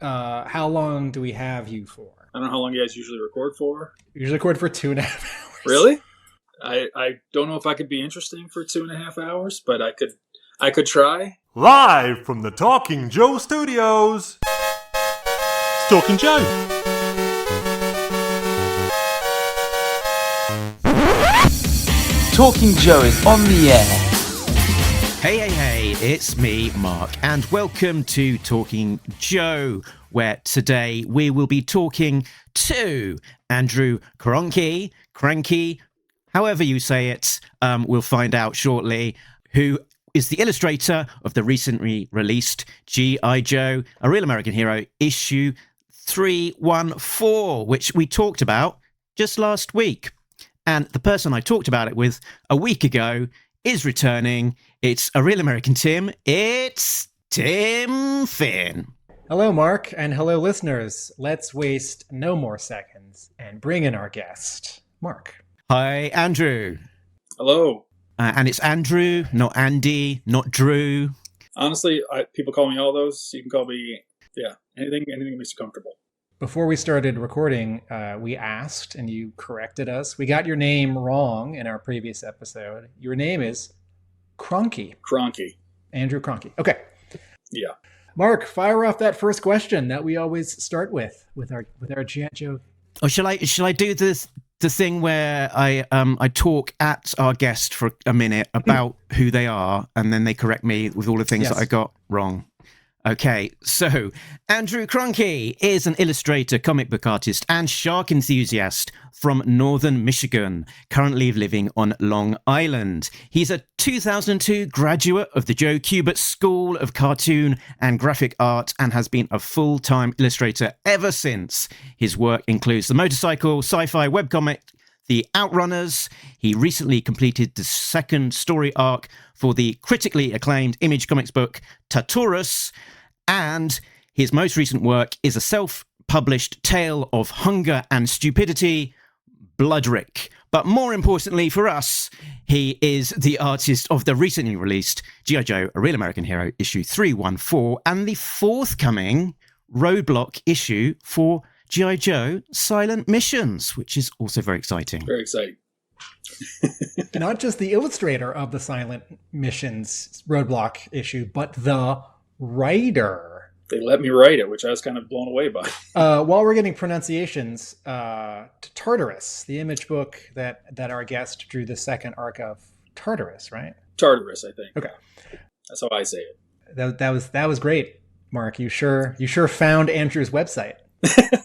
how long do we have you for? I don't know how long you guys usually record for. We usually record for 2.5 hours. Really? I don't know if I could be interesting for 2.5 hours, but I could try. Live from the Talking Joe Studios. It's Talking Joe. Talking Joe is on the air. Hey, it's me, Mark, and welcome to Talking Joe, where today we will be talking to Andrew Krahnke, however you say it, we'll find out shortly, who is the illustrator of the recently released G.I. Joe, A Real American Hero, issue 314, which we talked about just last week. And the person I talked about it with a week ago is returning. It's A Real American Tim. It's Tim Finn. Hello, Mark, and hello, listeners. Let's waste no more seconds and bring in our guest, Mark. Hi, Andrew. Hello. And it's Andrew, not Andy, not Drew. Honestly, people call me all those. You can call me, anything that makes you comfortable. Before we started recording, we asked, and you corrected us. We got your name wrong in our previous episode. Your name is Krahnke. Krahnke. Andrew Krahnke. Okay. Yeah. Mark, fire off that first question that we always start with our G.I. Joe. Or shall I do the thing where I talk at our guest for a minute about who they are, and then they correct me with all the things that I got wrong? Okay, so Andrew Krahnke is an illustrator, comic book artist, and shark enthusiast from northern Michigan, currently living on Long Island. He's a 2002 graduate of the Joe Kubert School of Cartoon and Graphic Art and has been a full-time illustrator ever since. His work includes the motorcycle, sci-fi webcomic, The OUTRUNNERS. He recently completed the second story arc for the critically acclaimed Image Comics book TARTARUS, and his most recent work is a self-published tale of hunger and stupidity, BLOODRIK. But more importantly for us, he is the artist of the recently released G.I. Joe, A Real American Hero, issue 314, and the forthcoming Roadblock issue for G.I. Joe Silent Missions, which is also very exciting. Very exciting. Not just the illustrator of the Silent Missions Roadblock issue, but the writer. They let me write it, which I was kind of blown away by. While we're getting pronunciations, TARTARUS, the image book that our guest drew the second arc of. TARTARUS, right? TARTARUS, I think. Okay. That's how I say it. That was great, Mark. You sure found Andrew's website. I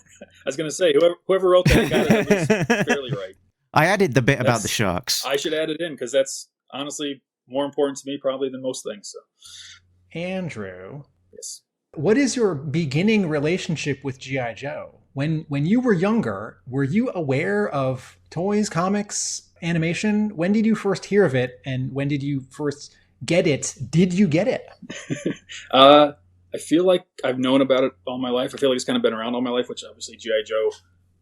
was going to say, whoever wrote that got it at least fairly right. I added the bit about the sharks. I should add it in because that's honestly more important to me probably than most things. So, Andrew, yes. What is your beginning relationship with G.I. Joe? When you were younger, were you aware of toys, comics, animation? When did you first hear of it, and when did you first get it? Did you get it? I feel like I've known about it all my life. I feel like it's kind of been around all my life, which obviously G.I. Joe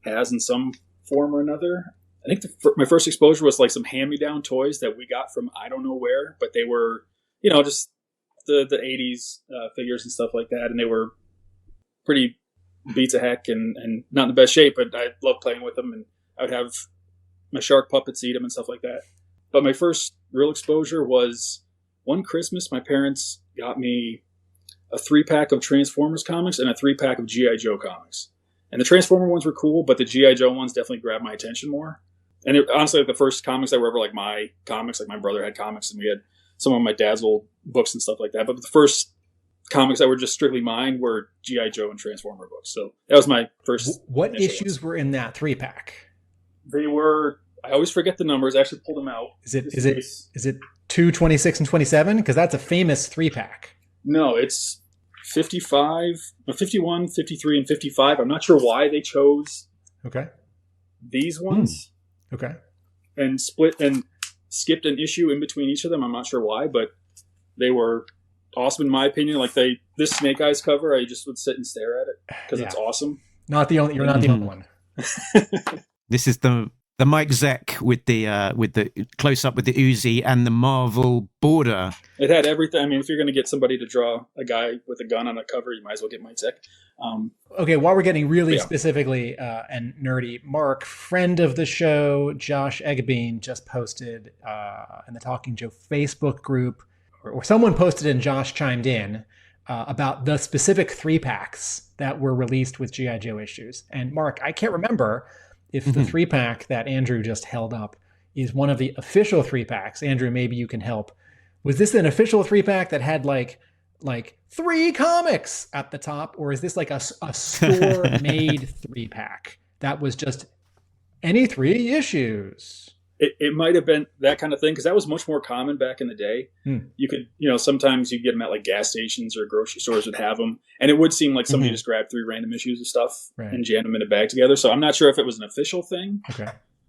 has in some form or another. I think my first exposure was like some hand-me-down toys that we got from I don't know where, but they were, just the 80s figures and stuff like that, and they were pretty beats of heck and not in the best shape, but I loved playing with them, and I would have my shark puppets eat them and stuff like that. But my first real exposure was one Christmas, my parents got me a 3-pack of Transformers comics and a 3-pack of G.I. Joe comics. And the Transformer ones were cool, but the G.I. Joe ones definitely grabbed my attention more. And honestly, the first comics that were ever like my comics, like my brother had comics and we had some of my dad's old books and stuff like that. But the first comics that were just strictly mine were G.I. Joe and Transformer books. So that was my first. What issues were in that 3-pack? They were, I always forget the numbers. I actually pulled them out. Is it 2, 26, and 27? Because that's a famous 3-pack. No, it's 55, 51, 53, and 55. I'm not sure why they chose these ones. Okay. And split and skipped an issue in between each of them. I'm not sure why, but they were awesome in my opinion. Like this Snake Eyes cover, I just would sit and stare at it because it's awesome. You're not the only one. This is the the Mike Zeck with the close up with the Uzi and the Marvel border. It had everything. I mean, if you're going to get somebody to draw a guy with a gun on a cover, you might as well get Mike Zeck. Okay, while we're getting really specifically and nerdy, Mark, friend of the show, Josh Eggebean, just posted in the Talking Joe Facebook group, or someone posted and Josh chimed in about the specific 3-packs that were released with G.I. Joe issues. And Mark, I can't remember if the 3-pack that Andrew just held up is one of the official 3-packs. Andrew, maybe you can help. Was this an official 3-pack that had like 3 comics at the top, or is this like a store-made 3-pack that was just any 3 issues? It might have been that kind of thing, because that was much more common back in the day. You could, sometimes you get them at like gas stations or grocery stores would have them, and it would seem like somebody just grabbed 3 random issues of stuff and jammed them in a bag together. So I'm not sure if it was an official thing,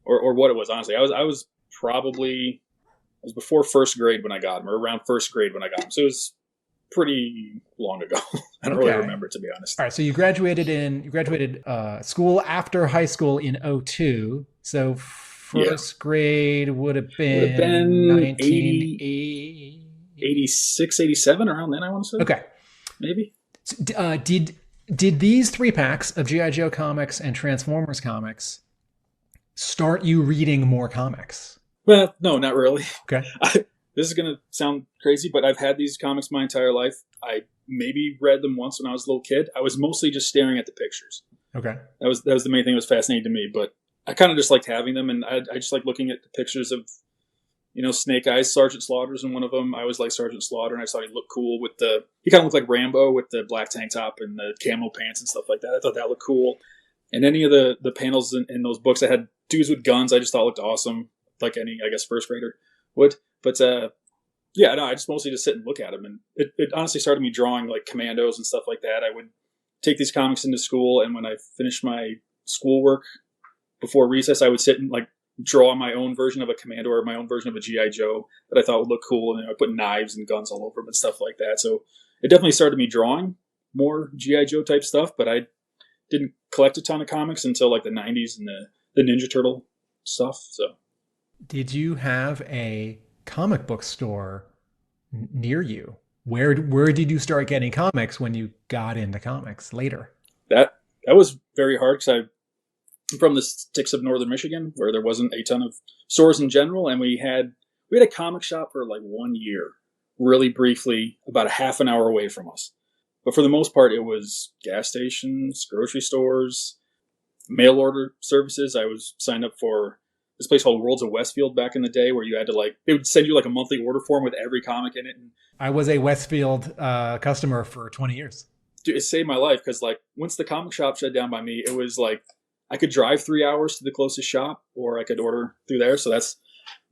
or what it was. Honestly, I was before first grade when I got them, or around first grade when I got them. So it was pretty long ago. I don't really remember, to be honest. All right, so you graduated school after high school in 2002. So first grade would have been 86, 87, around then, I want to say. Okay. Maybe. Did these 3-packs of G.I. Joe comics and Transformers comics start you reading more comics? Well, no, not really. Okay. This is going to sound crazy, but I've had these comics my entire life. I maybe read them once when I was a little kid. I was mostly just staring at the pictures. Okay. That was the main thing that was fascinating to me, but I kind of just liked having them, and I just like looking at the pictures of, Snake Eyes. Sergeant Slaughter's in one of them. I always liked Sergeant Slaughter, and I thought he looked cool he kind of looked like Rambo with the black tank top and the camo pants and stuff like that. I thought that looked cool. And any of the panels in those books that had dudes with guns, I just thought looked awesome, like any, I guess, first grader would. But I just mostly just sit and look at them, and it honestly started me drawing like commandos and stuff like that. I would take these comics into school, and when I finished my schoolwork before recess, I would sit and like draw my own version of a commando or my own version of a G.I. Joe that I thought would look cool, and I put knives and guns all over them and stuff like that. So it definitely started me drawing more G.I. Joe type stuff, but I didn't collect a ton of comics until like the 90s and the Ninja Turtle stuff. So, did you have a comic book store near you? Where did you start getting comics when you got into comics later? That was very hard, because I'm from the sticks of northern Michigan, where there wasn't a ton of stores in general, and we had a comic shop for like 1 year, really briefly, about a half an hour away from us. But for the most part, it was gas stations, grocery stores, mail order services. I was signed up for this place called Worlds of Westfield back in the day, where you had to they would send you like a monthly order form with every comic in it. And I was a Westfield customer for 20 years. Dude, it saved my life, because like once the comic shop shut down by me, it was like I could drive 3 hours to the closest shop, or I could order through there. So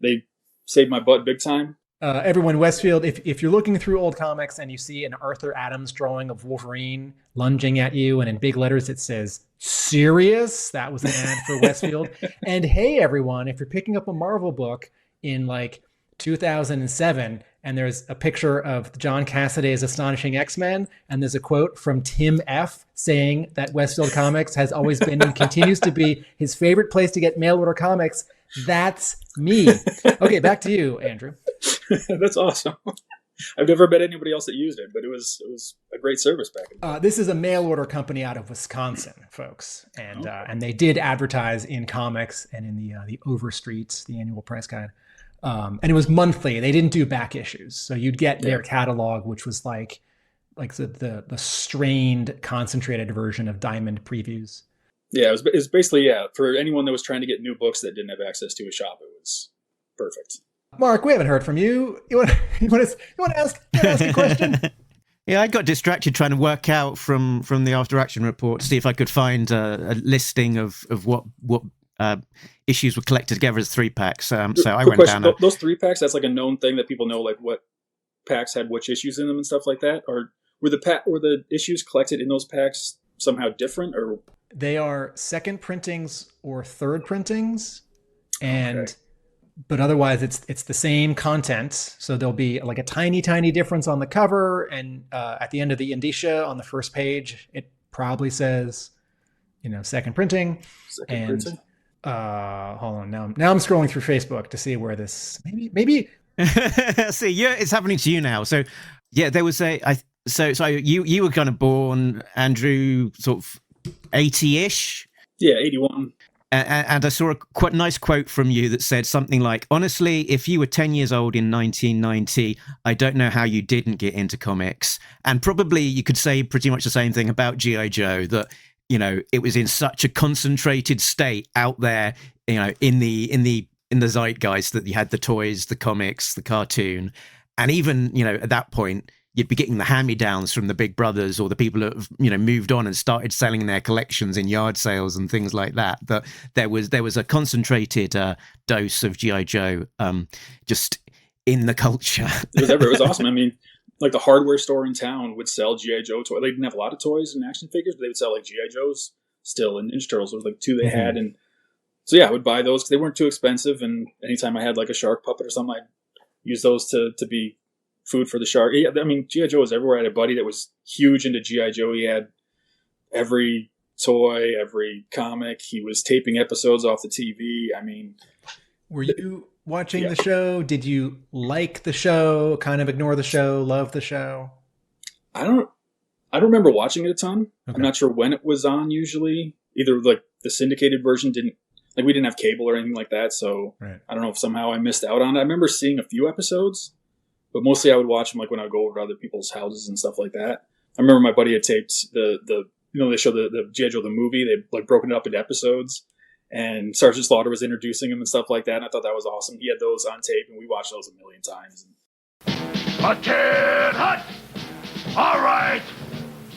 they saved my butt big time. Everyone, Westfield, if you're looking through old comics and you see an Arthur Adams drawing of Wolverine lunging at you, and in big letters it says "Serious," that was an ad for Westfield. And hey, everyone, if you're picking up a Marvel book in like 2007 and there's a picture of John Cassaday's Astonishing X-Men, and there's a quote from Tim F. saying that Westfield Comics has always been and continues to be his favorite place to get mail order comics, that's me. Okay, back to you, Andrew. That's awesome. I've never met anybody else that used it, but it was a great service back in the day. This is a mail order company out of Wisconsin, folks, and they did advertise in comics and in the Overstreets, the annual price guide. And it was monthly. They didn't do back issues, so you'd get their catalog, which was like the strained, concentrated version of Diamond previews. Yeah, it was basically for anyone that was trying to get new books that didn't have access to a shop. It was perfect. Mark, we haven't heard from you. You want to ask a question? Yeah, I got distracted trying to work out from the after action report to see if I could find a listing of what issues were collected together as 3-packs. So I went question, down. Those 3-packs, that's like a known thing that people know, like what packs had which issues in them and stuff like that. Or were the issues collected in those packs somehow different? Or they are second printings or third printings, and but otherwise it's the same content. So there'll be like a tiny difference on the cover, and at the end of the indicia on the first page, it probably says, second printing. Hold on. Now I'm scrolling through Facebook to see where this maybe. See, yeah, it's happening to you now. So, yeah, there was so you were kind of born, Andrew, sort of 80-ish. Yeah, 81. And I saw a quite nice quote from you that said something like, honestly, if you were 10 years old in 1990, I don't know how you didn't get into comics. And probably you could say pretty much the same thing about G.I. Joe, that, you know, it was in such a concentrated state out there, you know, in the zeitgeist, that you had the toys, the comics, the cartoon. And even, you know, at that point, you'd be getting the hand-me-downs from the big brothers or the people that have, you know, moved on and started selling their collections in yard sales and things like that. That there was a concentrated dose of G.I. Joe just in the culture. It was awesome. I mean, like the hardware store in town would sell G.I. Joe toys. They didn't have a lot of toys and action figures, but they would sell like G.I. Joes still, and Ninja Turtles was like 2 they had. And so, yeah, I would buy those because they weren't too expensive. And anytime I had like a shark puppet or something, I'd use those to be food for the shark. Yeah, I mean, G.I. Joe was everywhere. I had a buddy that was huge into G.I. Joe. He had every toy, every comic. He was taping episodes off the TV. I mean, were you watching the show? Did you like the show? Kind of ignore the show? Love the show? I don't remember watching it a ton. Okay. I'm not sure when it was on. Usually, either like the syndicated version we didn't have cable or anything like that. So right. I don't know if somehow I missed out on it. I remember seeing a few episodes, but mostly I would watch them like when I would go over to other people's houses and stuff like that. I remember my buddy had taped the they show the G.I. Joe the movie. They like broken it up into episodes, and Sergeant Slaughter was introducing him and stuff like that. And I thought that was awesome. He had those on tape, and we watched those a million times. A kid hut! All right,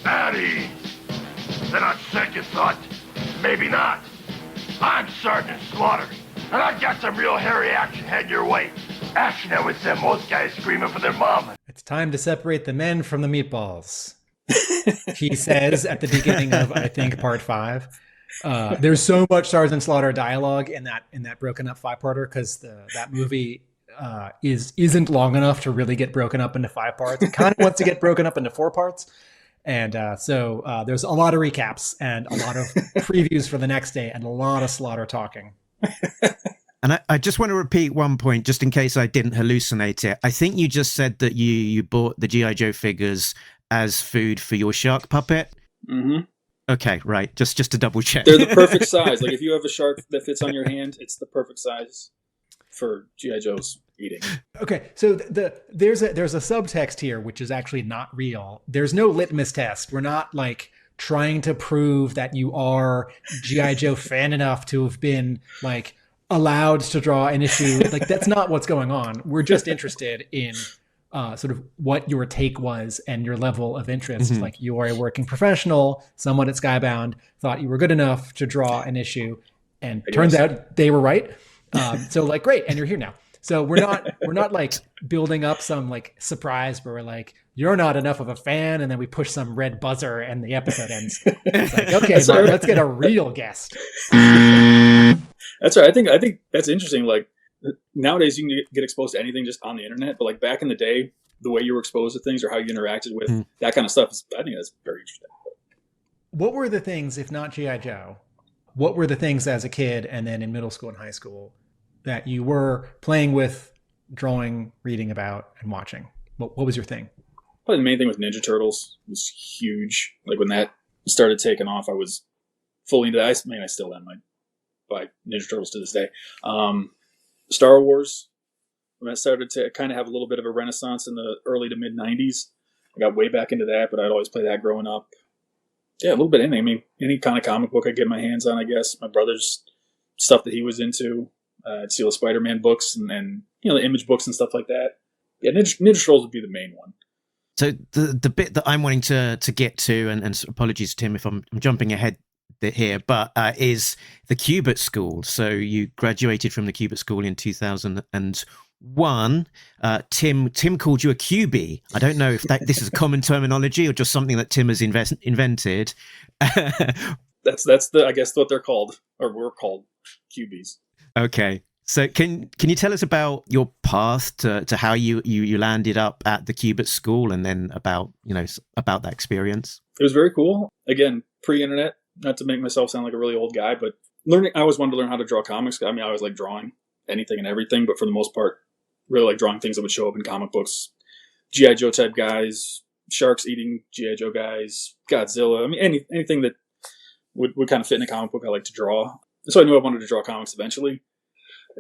Maddie. Then on second thought, maybe not. I'm Sergeant Slaughter, and I got some real hairy action heading your way. Action that would send most guys screaming for their mama. It's time to separate the men from the meatballs, he says at the beginning of, I think, part 5. There's so much Sergeant Slaughter dialogue in that broken up 5-parter because that movie isn't long enough to really get broken up into 5 parts. It kind of wants to get broken up into 4 parts. And so there's a lot of recaps and a lot of previews for the next day and a lot of Slaughter talking. And I just want to repeat one point, just in case I didn't hallucinate it. I think you just said that you bought the G.I. Joe figures as food for your shark puppet. Mm-hmm. Okay, right. Just to double check. They're the perfect size. Like if you have a shark that fits on your hand, it's the perfect size for G.I. Joe's eating. Okay, so there's a subtext here which is actually not real. There's no litmus test. We're not like trying to prove that you are G.I. Joe fan enough to have been like allowed to draw an issue. Like that's not what's going on. We're just interested in sort of what your take was and your level of interest. Mm-hmm. Like you are a working professional, someone at Skybound thought you were good enough to draw an issue, and turns out they were right. So like, great, and you're here now. So we're not like building up some like surprise where we're like, you're not enough of a fan, and then we push some red buzzer and the episode ends. It's like, okay, Mark, let's get a real guest. That's right. I think that's interesting. Like nowadays, you can get exposed to anything just on the internet, but like back in the day, the way you were exposed to things or how you interacted with that kind of stuff, I think that's very interesting. What were the things, if not G.I. Joe, what were the things as a kid and then in middle school and high school that you were playing with, drawing, reading about, and watching? What was your thing? Probably the main thing with Ninja Turtles was huge. Like when that started taking off, I was fully into that. I mean, I still am. I buy Ninja Turtles to this day. Star Wars, when that started to kind of have a little bit of a renaissance in the early to mid 90s, I got way back into that, but I'd always play that growing up. Yeah, a little bit anything. I mean, any kind of comic book I get my hands on, I guess. My brother's stuff that he was into. I'd steal the Spider-Man books and you know, the Image books and stuff like that. Yeah, Ninja Turtles would be the main one. So the bit that I'm wanting to get to, and apologies, Tim, if I'm jumping ahead here, but is the Kubert School. So you graduated from the Kubert School in 2001. Tim called you a QB. I don't know if this is a common terminology or just something that Tim has invented. That's I guess what they're called, or were called, QBs. Okay. So can you tell us about your path to how you landed up at the Kubert School, and then about that experience? It was very cool. Again, pre-internet, not to make myself sound like a really old guy, but learning. I always wanted to learn how to draw comics. I mean, I always like drawing anything and everything, but for the most part, really like drawing things that would show up in comic books. G.I. Joe type guys, sharks eating G.I. Joe guys, Godzilla. I mean, anything that would kind of fit in a comic book I like to draw. So I knew I wanted to draw comics eventually.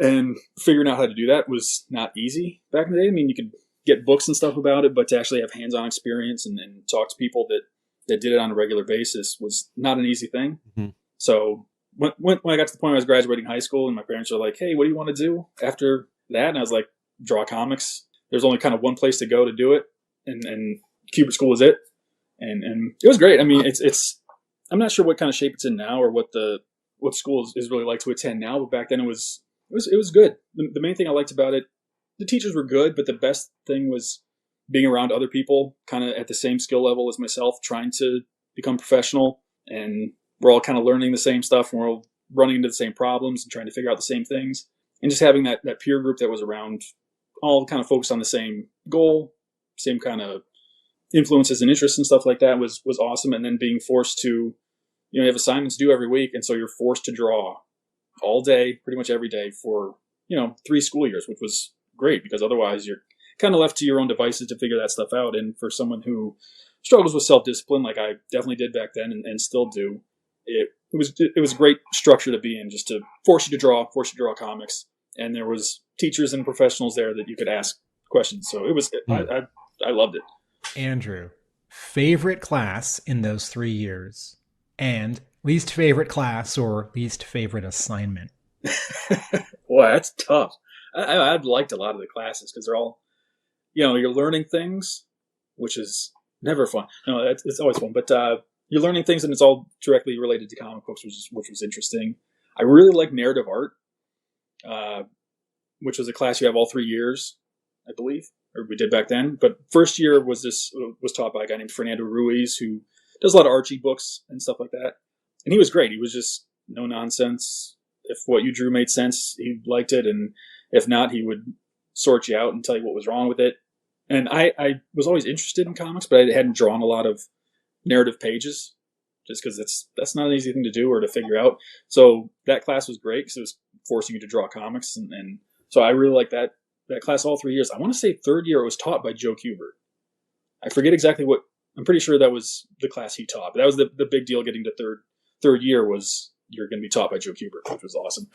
And figuring out how to do that was not easy back in the day. I mean, you could get books and stuff about it, but to actually have hands-on experience and talk to people that did it on a regular basis was not an easy thing. Mm-hmm. So when I got to the point where I was graduating high school and my parents were like, hey, what do you want to do after that? And I was like, draw comics. There's only kind of one place to go to do it. And Kubert School is it. And it was great. I mean, it's I'm not sure what kind of shape it's in now or what school is really like to attend now, but back then it was good. The main thing I liked about it, the teachers were good, but the best thing was being around other people kind of at the same skill level as myself, trying to become professional, and we're all kind of learning the same stuff, and we're all running into the same problems and trying to figure out the same things. And just having that peer group that was around, all kind of focused on the same goal, same kind of influences and interests and stuff like that was awesome. And then being forced to, you have assignments due every week, and so you're forced to draw all day, pretty much every day for, 3 school years, which was great because otherwise you're kind of left to your own devices to figure that stuff out. And for someone who struggles with self-discipline, like I definitely did back then and still do, it was a great structure to be in, just to force you to draw comics. And there was teachers and professionals there that you could ask questions. So it was, I loved it. Andrew, favorite class in those 3 years and least favorite class or least favorite assignment? Boy, that's tough. I've liked a lot of the classes because they're all, you're learning things, which is never fun. No, it's always fun, but you're learning things and it's all directly related to comic books, which was interesting. I really like narrative art, which was a class you have all 3 years, I believe, or we did back then. But first year was taught by a guy named Fernando Ruiz, who does a lot of Archie books and stuff like that. And he was great. He was just no nonsense. If what you drew made sense, he liked it. And if not, he would sort you out and tell you what was wrong with it. And I was always interested in comics, but I hadn't drawn a lot of narrative pages just because that's not an easy thing to do or to figure out. So that class was great because it was forcing you to draw comics. And so I really liked that class all 3 years. I want to say third year it was taught by Joe Kubert. I forget exactly what. I'm pretty sure that was the class he taught. But that was the big deal getting to third year was you're going to be taught by Joe Kubert, which was awesome.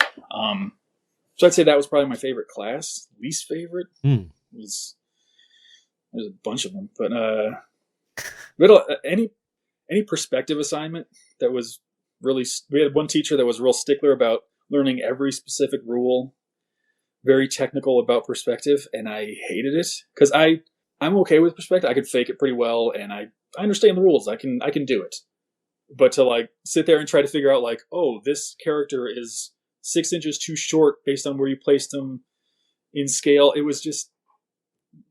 So I'd say that was probably my favorite class. Least favorite was there's a bunch of them, but any perspective assignment that was really. We had one teacher that was a real stickler about learning every specific rule, very technical about perspective, and I hated it because I'm okay with perspective. I could fake it pretty well, and I understand the rules. I can do it. But to sit there and try to figure out this character is 6 inches too short based on where you placed him in scale. It was just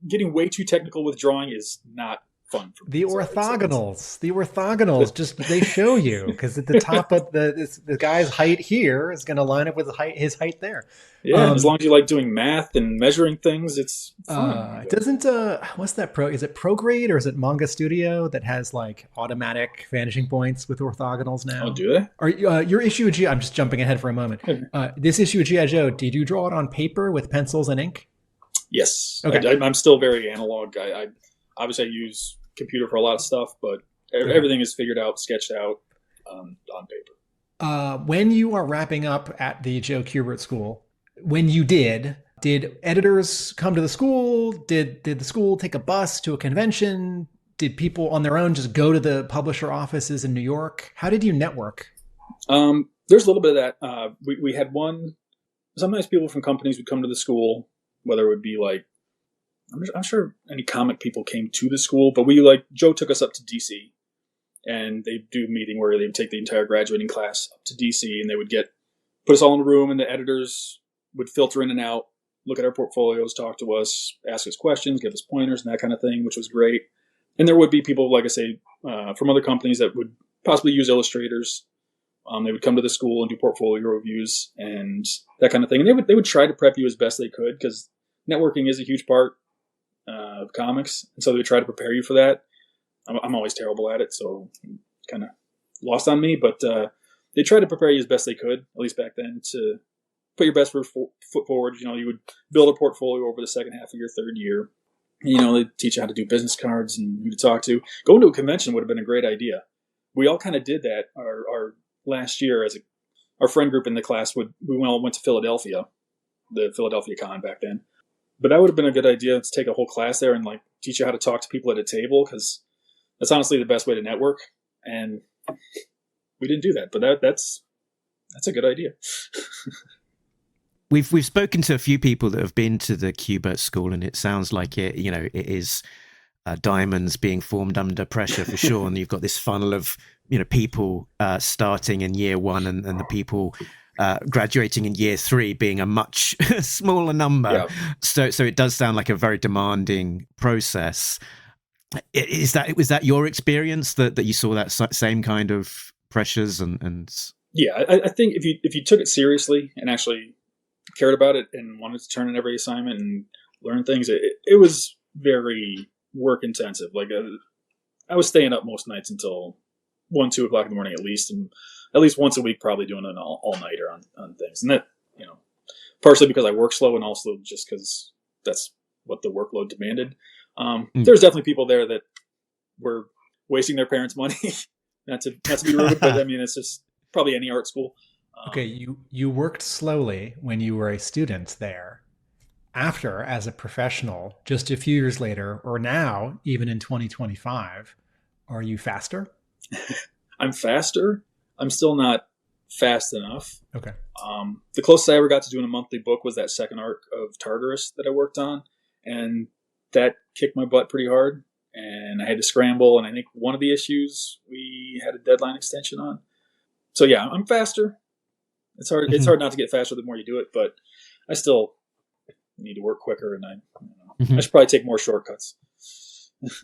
getting way too technical with drawing is not fun for me. The orthogonals, just they show you because at the top of the guy's height here is going to line up with his height there. Yeah, as long as you like doing math and measuring things, it's fun. Doesn't what's that is it Prograde or is it Manga Studio that has automatic vanishing points with orthogonals now? Oh, do they? Or your issue of I'm just jumping ahead for a moment. This issue of G.I. Joe, did you draw it on paper with pencils and ink? Yes. Okay. I'm still very analog. I obviously use computer for a lot of stuff, but everything is figured out, sketched out on paper. When you are wrapping up at the Joe Kubert School, when you did editors come to the school? Did the school take a bus to a convention? Did people on their own just go to the publisher offices in New York? How did you network? There's a little bit of that. We had one. Sometimes people from companies would come to the school, whether it would be I'm sure any comic people came to the school, but Joe took us up to DC, and they do a meeting where they would take the entire graduating class up to DC, and they would put us all in a room, and the editors would filter in and out, look at our portfolios, talk to us, ask us questions, give us pointers and that kind of thing, which was great. And there would be people, like I say, from other companies that would possibly use illustrators. They would come to the school and do portfolio reviews and that kind of thing. And they would try to prep you as best they could because networking is a huge part of comics. And so they would try to prepare you for that. I'm always terrible at it, so it's kind of lost on me. But they tried to prepare you as best they could, at least back then, to put your best foot forward. You would build a portfolio over the second half of your third year. And, they teach you how to do business cards and who to talk to. Going to a convention would have been a great idea. We all kind of did that our last year our friend group in the class we all went to Philadelphia, the Philadelphia Con back then. But that would have been a good idea to take a whole class there and like teach you how to talk to people at a table, because that's honestly the best way to network. And we didn't do that, but that's a good idea. We've spoken to a few people that have been to the Kubert school, and it sounds like it is diamonds being formed under pressure for sure. And you've got this funnel of people starting in year one, and the people graduating in year three being a much smaller number. Yeah. So it does sound like a very demanding process. Was that your experience that you saw that same kind of pressures and? Yeah, I think if you took it seriously and actually cared about it and wanted to turn in every assignment and learn things, it was very work intensive. Like I was staying up most nights until 1-2 o'clock in the morning at least, and at least once a week probably doing an all-nighter on things. And that, partially because I work slow and also just because that's what the workload demanded. There's definitely people there that were wasting their parents' money. not to be rude, but I mean, it's just probably any art school. Okay, you worked slowly when you were a student there. After, as a professional, just a few years later, or now, even in 2025, are you faster? I'm faster. I'm still not fast enough. Okay. The closest I ever got to doing a monthly book was that second arc of Tartarus that I worked on, and that kicked my butt pretty hard, and I had to scramble, and I think one of the issues we had a deadline extension on. So yeah, I'm faster. It's hard. Mm-hmm. It's hard not to get faster the more you do it, but I still need to work quicker, and I should probably take more shortcuts.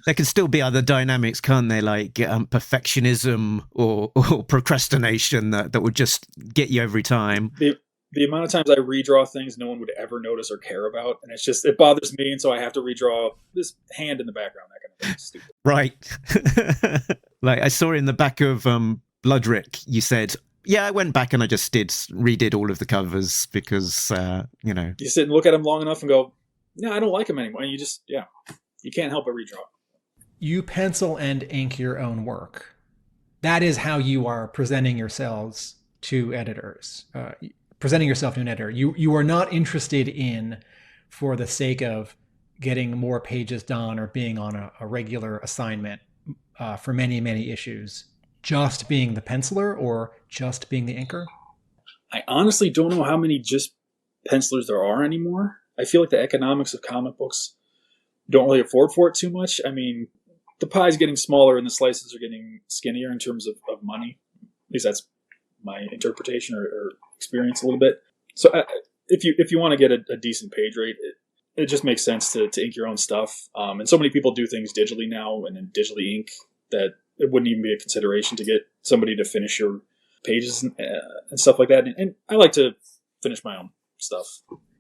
There can still be other dynamics, can't they? Like perfectionism or procrastination that would just get you every time. The amount of times I redraw things no one would ever notice or care about, and it bothers me, and so I have to redraw this hand in the background. That kind of thing. It's stupid. Right. Like I saw in the back of BLOODRIK, you said, "Yeah, I went back and I just redid all of the covers because You sit and look at them long enough and go, no, I don't like them anymore. And you can't help but redraw. You pencil and ink your own work. That is how you are presenting yourselves to editors. Presenting yourself to an editor. You are not interested in, for the sake of getting more pages done or being on a regular assignment for many, many issues, just being the penciler or just being the inker? I honestly don't know how many just pencilers there are anymore. I feel like the economics of comic books don't really afford for it too much. I mean, the pie's getting smaller and the slices are getting skinnier in terms of money. At least that's my interpretation or experience a little bit. So if you want to get a decent page rate, it just makes sense to ink your own stuff. And so many people do things digitally now and then digitally ink that it wouldn't even be a consideration to get somebody to finish your pages and stuff like that. And I like to finish my own stuff.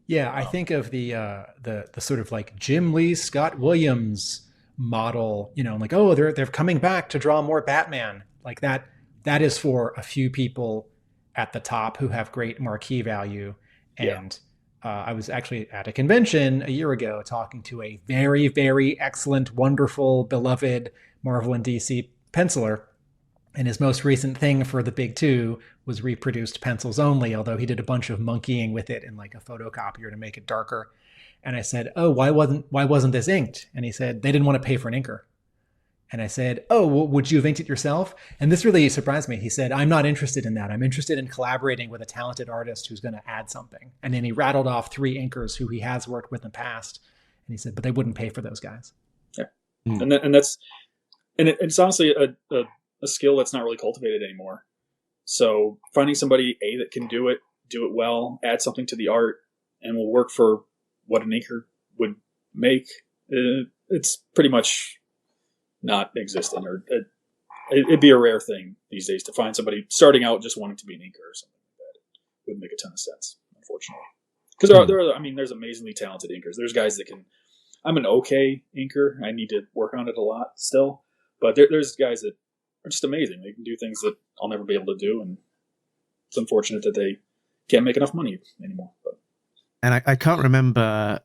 Yeah, I think of the sort of like Jim Lee, Scott Williams model, like, oh, they're coming back to draw more Batman. Like that is for a few people at the top who have great marquee value. And I was actually at a convention a year ago talking to a very, very excellent, wonderful, beloved Marvel and DC penciler. And his most recent thing for the big two was reproduced pencils only, although he did a bunch of monkeying with it in like a photocopier to make it darker. And I said, oh, why wasn't this inked? And he said, they didn't want to pay for an inker. And I said, oh, well, would you have inked it yourself? And this really surprised me. He said, I'm not interested in that. I'm interested in collaborating with a talented artist who's going to add something. And then he rattled off 3 inkers who he has worked with in the past. And he said, but they wouldn't pay for those guys. Yeah. And it's honestly a skill that's not really cultivated anymore. So finding somebody that can do it well, add something to the art, and will work for what an inker would make, it's pretty much not existent. Or it'd be a rare thing these days to find somebody starting out just wanting to be an inker or something like that. It wouldn't make a ton of sense, unfortunately. Because there's amazingly talented inkers. There's guys that can. I'm an okay inker. I need to work on it a lot still, but there's guys that are just amazing. They can do things that I'll never be able to do, and it's unfortunate that they can't make enough money anymore. But. And I can't remember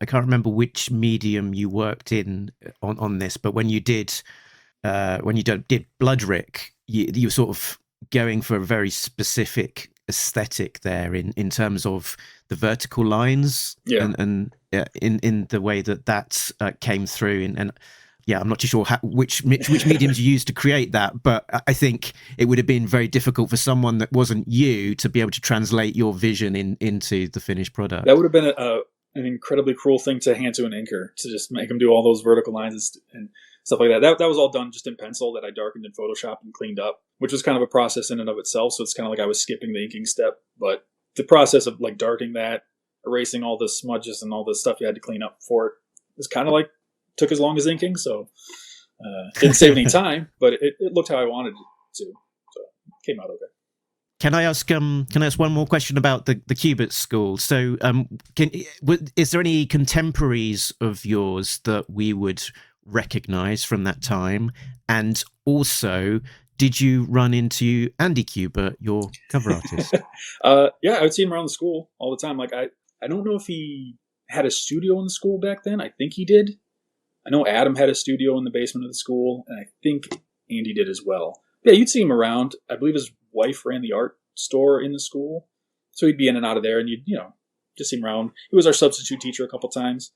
which medium you worked in on this, but when you did BLOODRIK, you were sort of going for a very specific aesthetic there in terms of the vertical lines and in the way that came through and yeah, I'm not too sure which mediums you used to create that, but I think it would have been very difficult for someone that wasn't you to be able to translate your vision into the finished product. That would have been an incredibly cruel thing to hand to an inker, to just make him do all those vertical lines and stuff like that. That was all done just in pencil that I darkened in Photoshop and cleaned up, which was kind of a process in and of itself. So it's kind of like I was skipping the inking step, but the process of like darkening that, erasing all the smudges and all the stuff you had to clean up for it is kind of like took as long as inking. So didn't save any time, but it looked how I wanted it to. So it came out okay. Can I ask one more question about the Kubert school? So is there any contemporaries of yours that we would recognize from that time? And also, did you run into Andy Kubert, your cover artist? Yeah, I would see him around the school all the time. Like I don't know if he had a studio in the school back then. I think he did. I know Adam had a studio in the basement of the school, and I think Andy did as well. Yeah, you'd see him around. I believe his wife ran the art store in the school, so he'd be in and out of there, and you'd just see him around. He was our substitute teacher a couple times,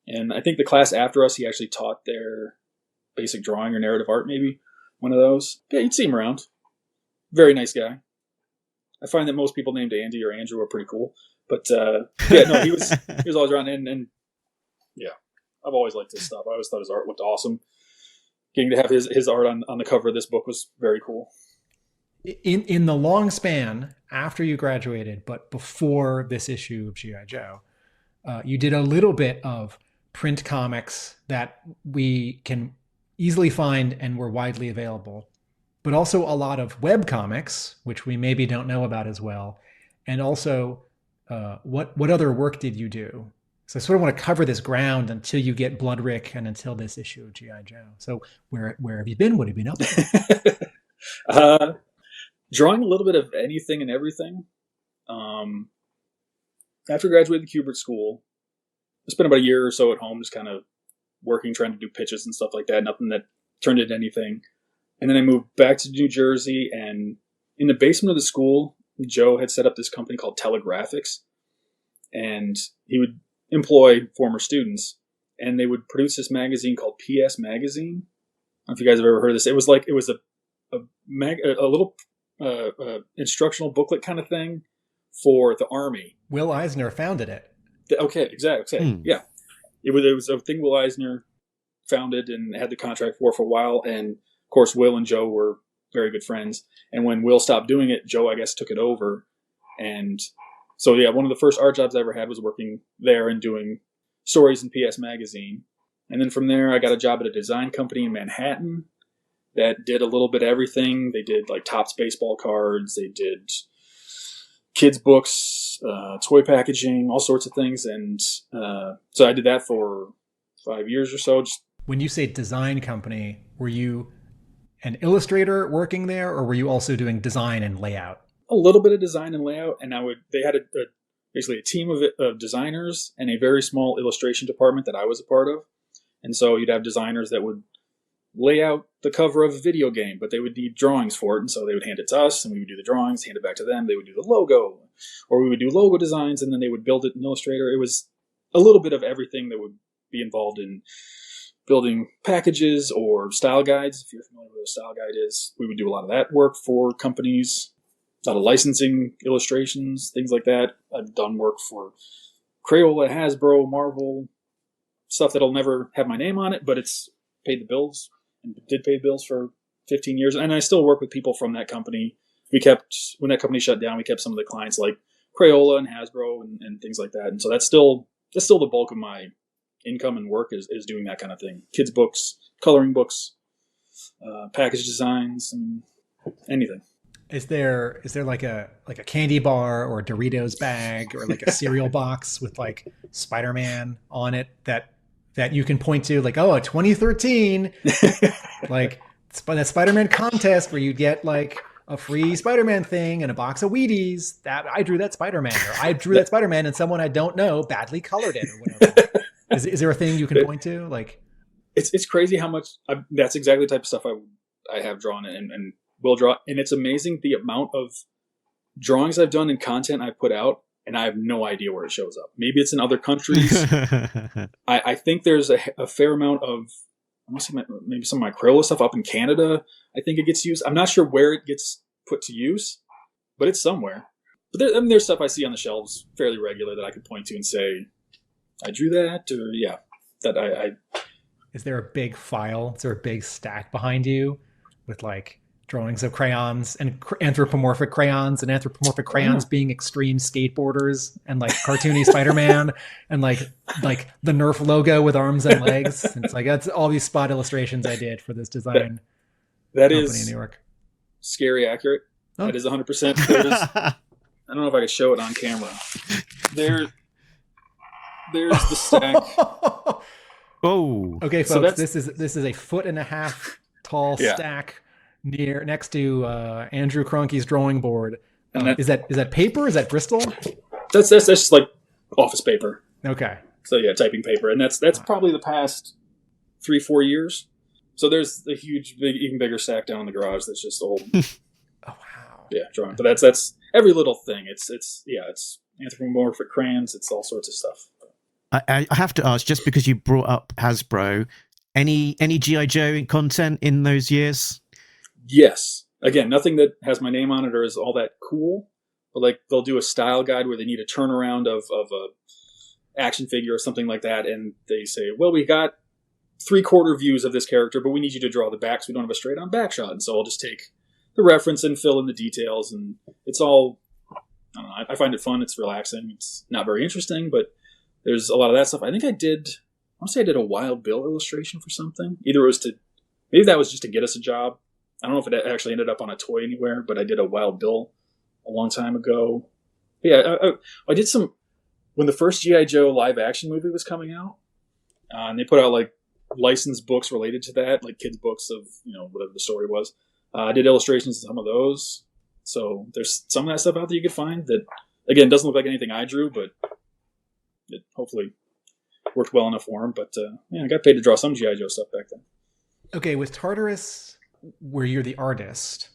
and I think the class after us, he actually taught their basic drawing or narrative art, maybe one of those. Yeah, you'd see him around. Very nice guy. I find that most people named Andy or Andrew are pretty cool, but yeah, no, he was always around, and yeah. I've always liked his stuff. I always thought his art looked awesome. Getting to have his art on the cover of this book was very cool. In the long span after you graduated, but before this issue of G.I. Joe, you did a little bit of print comics that we can easily find and were widely available, but also a lot of web comics, which we maybe don't know about as well. And also, what other work did you do? So I sort of want to cover this ground until you get BLOODRIK and until this issue of G.I. Joe. So where have you been? What have you been up to? Drawing a little bit of anything and everything. After graduating the Kubert school, I spent about a year or so at home just kind of working, trying to do pitches and stuff like that. Nothing that turned into anything. And then I moved back to New Jersey, and in the basement of the school, Joe had set up this company called Telegraphics, and he would employ former students, and they would produce this magazine called PS Magazine. I don't know if you guys have ever heard of this. It was a little instructional booklet kind of thing for the Army. Will Eisner founded it. Okay, exactly. Yeah, it was a thing Will Eisner founded and had the contract for a while, and of course Will and Joe were very good friends. And when Will stopped doing it, Joe, I guess, took it over, and so yeah, one of the first art jobs I ever had was working there and doing stories in PS Magazine. And then from there, I got a job at a design company in Manhattan that did a little bit of everything. They did like Topps baseball cards. They did kids' books, toy packaging, all sorts of things. And so I did that for 5 years or so. When you say design company, were you an illustrator working there, or were you also doing design and layout? A little bit of design and layout, and they had basically a team of designers and a very small illustration department that I was a part of. And so you'd have designers that would lay out the cover of a video game, but they would need drawings for it, and so they would hand it to us, and we would do the drawings, hand it back to them. They would do the logo, or we would do logo designs, and then they would build it in Illustrator. It was a little bit of everything that would be involved in building packages or style guides. If you're familiar with what a style guide is, we would do a lot of that work for companies. A lot of licensing, illustrations, things like that. I've done work for Crayola, Hasbro, Marvel, stuff that'll never have my name on it, but it's paid the bills and did pay bills for 15 years. And I still work with people from that company. When that company shut down, we kept some of the clients like Crayola and Hasbro and things like that. And so that's still the bulk of my income and work is doing that kind of thing. Kids books, coloring books, package designs, and anything. Is there like a candy bar or a Doritos bag or like a cereal box with like Spider-Man on it that you can point to, like, oh, 2013, like that Spider-Man contest where you get like a free Spider-Man thing and a box of Wheaties, that I drew that Spider-Man, or I drew that Spider-Man and someone I don't know badly colored it or whatever. Is there a thing you can point to? Like, it's crazy how much that's exactly the type of stuff I have drawn and will draw. And it's amazing the amount of drawings I've done and content I've put out, and I have no idea where it shows up. Maybe it's in other countries. I think there's a fair amount of, I want to say maybe some of my Crayola stuff up in Canada. I think it gets used. I'm not sure where it gets put to use, but it's somewhere. But there's stuff I see on the shelves fairly regular that I could point to and say, I drew that, or yeah, that I. Is there a big file? Is there a big stack behind you with like drawings of crayons and anthropomorphic crayons being extreme skateboarders and like cartoony Spider-Man and like the Nerf logo with arms and legs? And it's like, that's all these spot illustrations I did for this design that company is in New York. Scary accurate. Oh. That is 100%. I don't know if I can show it on camera. There's the stack. Oh, okay, folks. This is a 1.5 foot tall stack next to Andrew Krahnke's drawing board. Is that paper? Is that Bristol? That's just like office paper. Okay. So yeah, typing paper, and that's probably the past 3-4 years. So there's a huge, even bigger stack down in the garage that's just old. Oh wow. Yeah, drawing. But that's every little thing. It's anthropomorphic crayons. It's all sorts of stuff. I have to ask, just because you brought up Hasbro, any G.I. Joe content in those years? Yes. Again, nothing that has my name on it or is all that cool. But like they'll do a style guide where they need a turnaround of a action figure or something like that, and they say, well, we got 3/4 views of this character, but we need you to draw the back so we don't have a straight on back shot. And so I'll just take the reference and fill in the details, and it's all, I don't know, I find it fun. It's relaxing. It's not very interesting, but there's a lot of that stuff. I want to say I did a Wild Bill illustration for something. Maybe that was just to get us a job. I don't know if it actually ended up on a toy anywhere, but I did a Wild Bill a long time ago. But yeah, I did some, when the first G.I. Joe live action movie was coming out, and they put out like licensed books related to that, like kids' books of, whatever the story was. I did illustrations of some of those. So there's some of that stuff out there you could find that, again, doesn't look like anything I drew, but it hopefully worked well enough for him. But I got paid to draw some G.I. Joe stuff back then. Okay, with Tartarus, where you're the artist,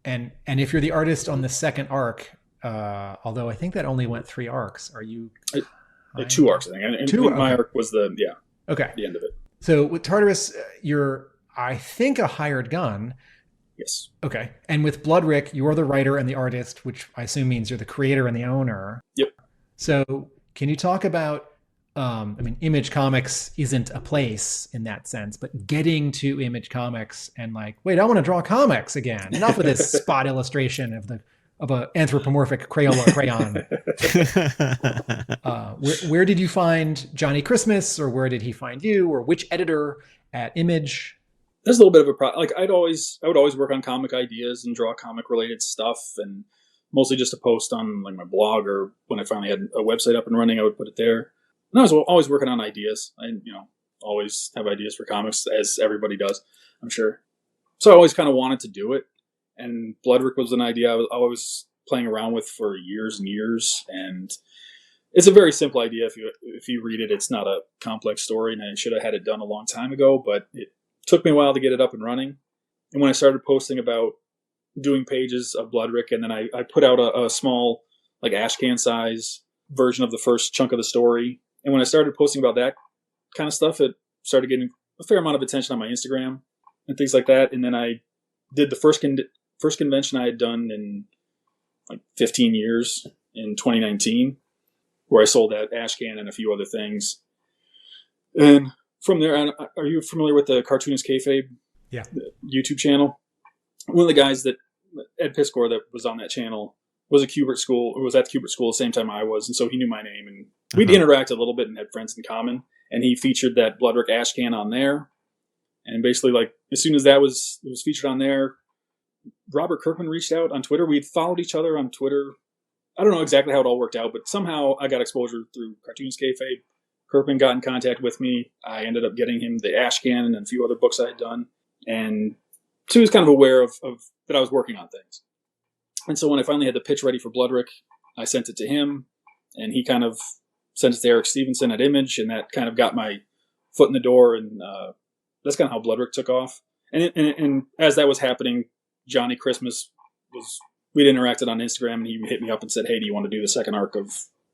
and if you're the artist on the second arc, although I think that only went 3 arcs, are you? 2 arcs, I think. And my arc was the end of it. So with Tartarus, you're, I think, a hired gun. Yes. Okay. And with BLOODRIK, you're the writer and the artist, which I assume means you're the creator and the owner. Yep. So can you talk about, Image Comics isn't a place in that sense, but getting to Image Comics and like, wait, I want to draw comics again. Enough of this spot illustration of a anthropomorphic Crayola crayon. Where did you find Johnny Christmas, or where did he find you, or which editor at Image? There's a little bit of a problem. Like I would always work on comic ideas and draw comic related stuff, and mostly just to post on like my blog, or when I finally had a website up and running, I would put it there. And I was always working on ideas. I always have ideas for comics, as everybody does, I'm sure. So I always kind of wanted to do it. And BLOODRIK was an idea I was playing around with for years and years. And it's a very simple idea. If you read it, it's not a complex story, and I should have had it done a long time ago, but it took me a while to get it up and running. And when I started posting about doing pages of BLOODRIK, and then I put out a small, like ashcan size version of the first chunk of the story. And when I started posting about that kind of stuff, it started getting a fair amount of attention on my Instagram and things like that. And then I did the first convention I had done in like 15 years in 2019, where I sold that ashcan and a few other things. And from there, are you familiar with the Cartoonist Kayfabe? Yeah. YouTube channel? One of the guys Ed Piscor, that was on that channel, was at Kubert School the same time I was, and so he knew my name, and we'd interact a little bit and had friends in common. And he featured that BLOODRIK ashcan on there, and basically, like as soon as it was featured on there, Robert Kirkman reached out on Twitter. We'd followed each other on Twitter. I don't know exactly how it all worked out, but somehow I got exposure through Cartoonist Kayfabe. Kirkman got in contact with me. I ended up getting him the ashcan and a few other books I had done, and so he was kind of aware of that I was working on things. And so when I finally had the pitch ready for BLOODRIK, I sent it to him, and he kind of sent it to Eric Stevenson at Image, and that kind of got my foot in the door, and that's kind of how BLOODRIK took off. And as that was happening, Johnnie Christmas we'd interacted on Instagram, and he hit me up and said, "Hey, do you want to do the second arc of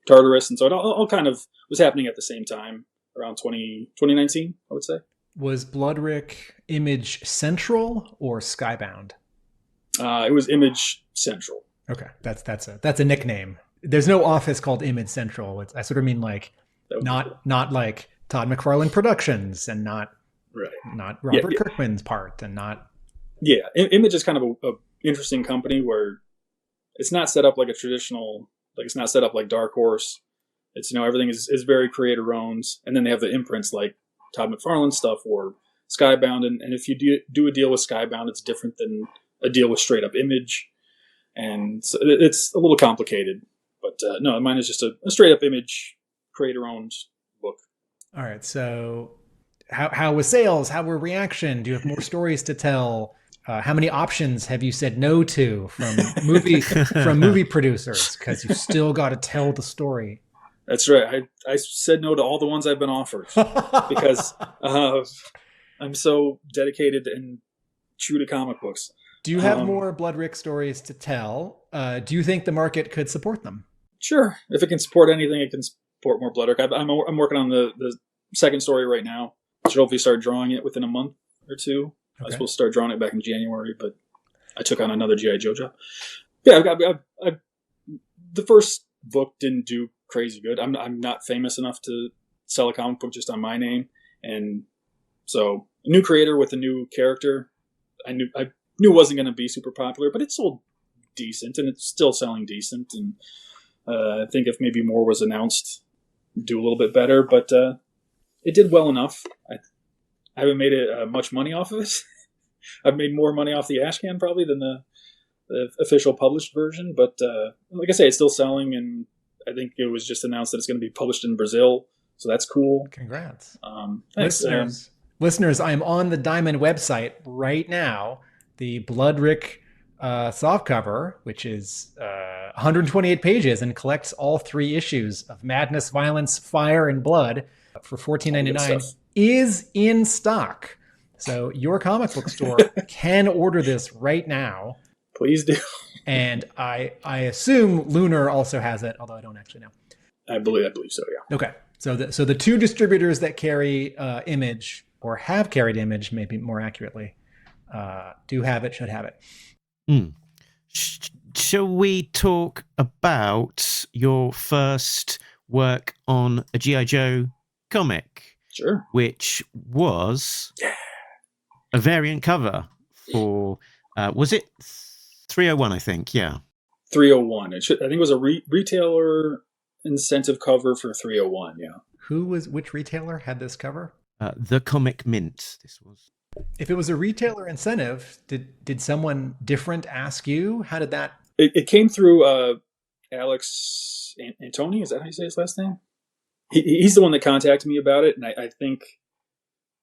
TARTARUS?" And so it all kind of was happening at the same time, around 2019, I would say. Was BLOODRIK Image Central or Skybound? It was Image Central. Okay, that's a nickname. There's no office called Image Central. I sort of mean like not like Todd McFarlane Productions, and not Robert Kirkman's part, and not. Yeah, Image is kind of a interesting company where it's not set up like a traditional, like it's not set up like Dark Horse. It's, everything is very creator owned, and then they have the imprints like Todd McFarlane stuff or Skybound, and if you do a deal with Skybound, it's different than a deal with straight up Image, and so it's a little complicated. But no, mine is just a straight up Image creator owned book. All right, so how was sales? How were reaction? Do you have more stories to tell? How many options have you said no to from movie producers because you still got to tell the story? That's right. I said no to all the ones I've been offered because I'm so dedicated and true to comic books. Do you have more BLOODRIK stories to tell? Do you think the market could support them? Sure. If it can support anything, it can support more BLOODRIK. I'm working on the second story right now. I should hopefully start drawing it within a month or two. Okay. I was supposed to start drawing it back in January, but I took on another G.I. Joe job. Yeah, the first book didn't do crazy good. I'm not famous enough to sell a comic book just on my name, and so a new creator with a new character, I knew wasn't going to be super popular, but it sold decent, and it's still selling decent. And I think if maybe more was announced, do a little bit better, but it did well enough. I haven't made much money off of it. I've made more money off the Ashcan probably than the official published version, but like I say, it's still selling, and I think it was just announced that it's going to be published in Brazil, so that's cool. Congrats. Thanks. Listeners, I'm on the Diamond website right now. The BLOODRIK softcover, which is 128 pages and collects all 3 issues of Madness, Violence, Fire, and Blood for $14.99, is in stock. So your comic book store can order this right now. Please do. And I assume Lunar also has it, although I don't actually know. I believe so, yeah. Okay. So the 2 distributors that carry Image, or have carried Image, maybe more accurately, do have it, should have it. Shall we talk about your first work on a G.I. Joe comic? Sure. Which was a variant cover for, was it 301, I think? Yeah. 301. I think it was a retailer incentive cover for 301, yeah. Which retailer had this cover? The Comic Mint, this was. If it was a retailer incentive, did someone different ask you? How did that? It came through Alex Antoni. Is that how you say his last name? He's the one that contacted me about it, and I think,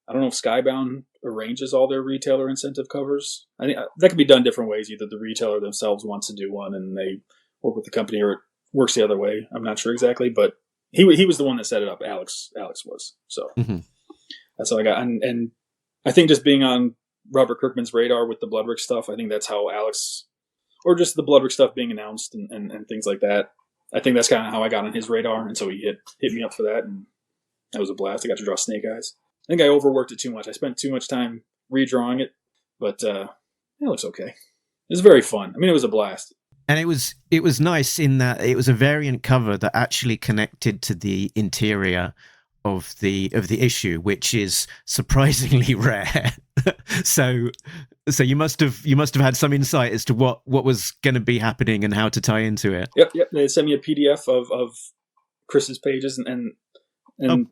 I don't know if Skybound arranges all their retailer incentive covers. I think that could be done different ways. Either the retailer themselves wants to do one and they work with the company, or it works the other way. I'm not sure exactly, but he was the one that set it up. Alex was. So that's how I got. And I think just being on Robert Kirkman's radar with the BLOODRIK stuff, I think that's how Alex, or just the BLOODRIK stuff being announced and things like that. I think that's kind of how I got on his radar, and so he hit me up for that, and that was a blast. I got to draw Snake Eyes. I think I overworked it too much. I spent too much time redrawing it, but it looks okay. It was very fun. I mean, it was a blast. And it was nice in that it was a variant cover that actually connected to the interior of the issue, which is surprisingly rare. so you must have had some insight as to what was going to be happening and how to tie into it. Yep. They sent me a PDF of Chris's pages and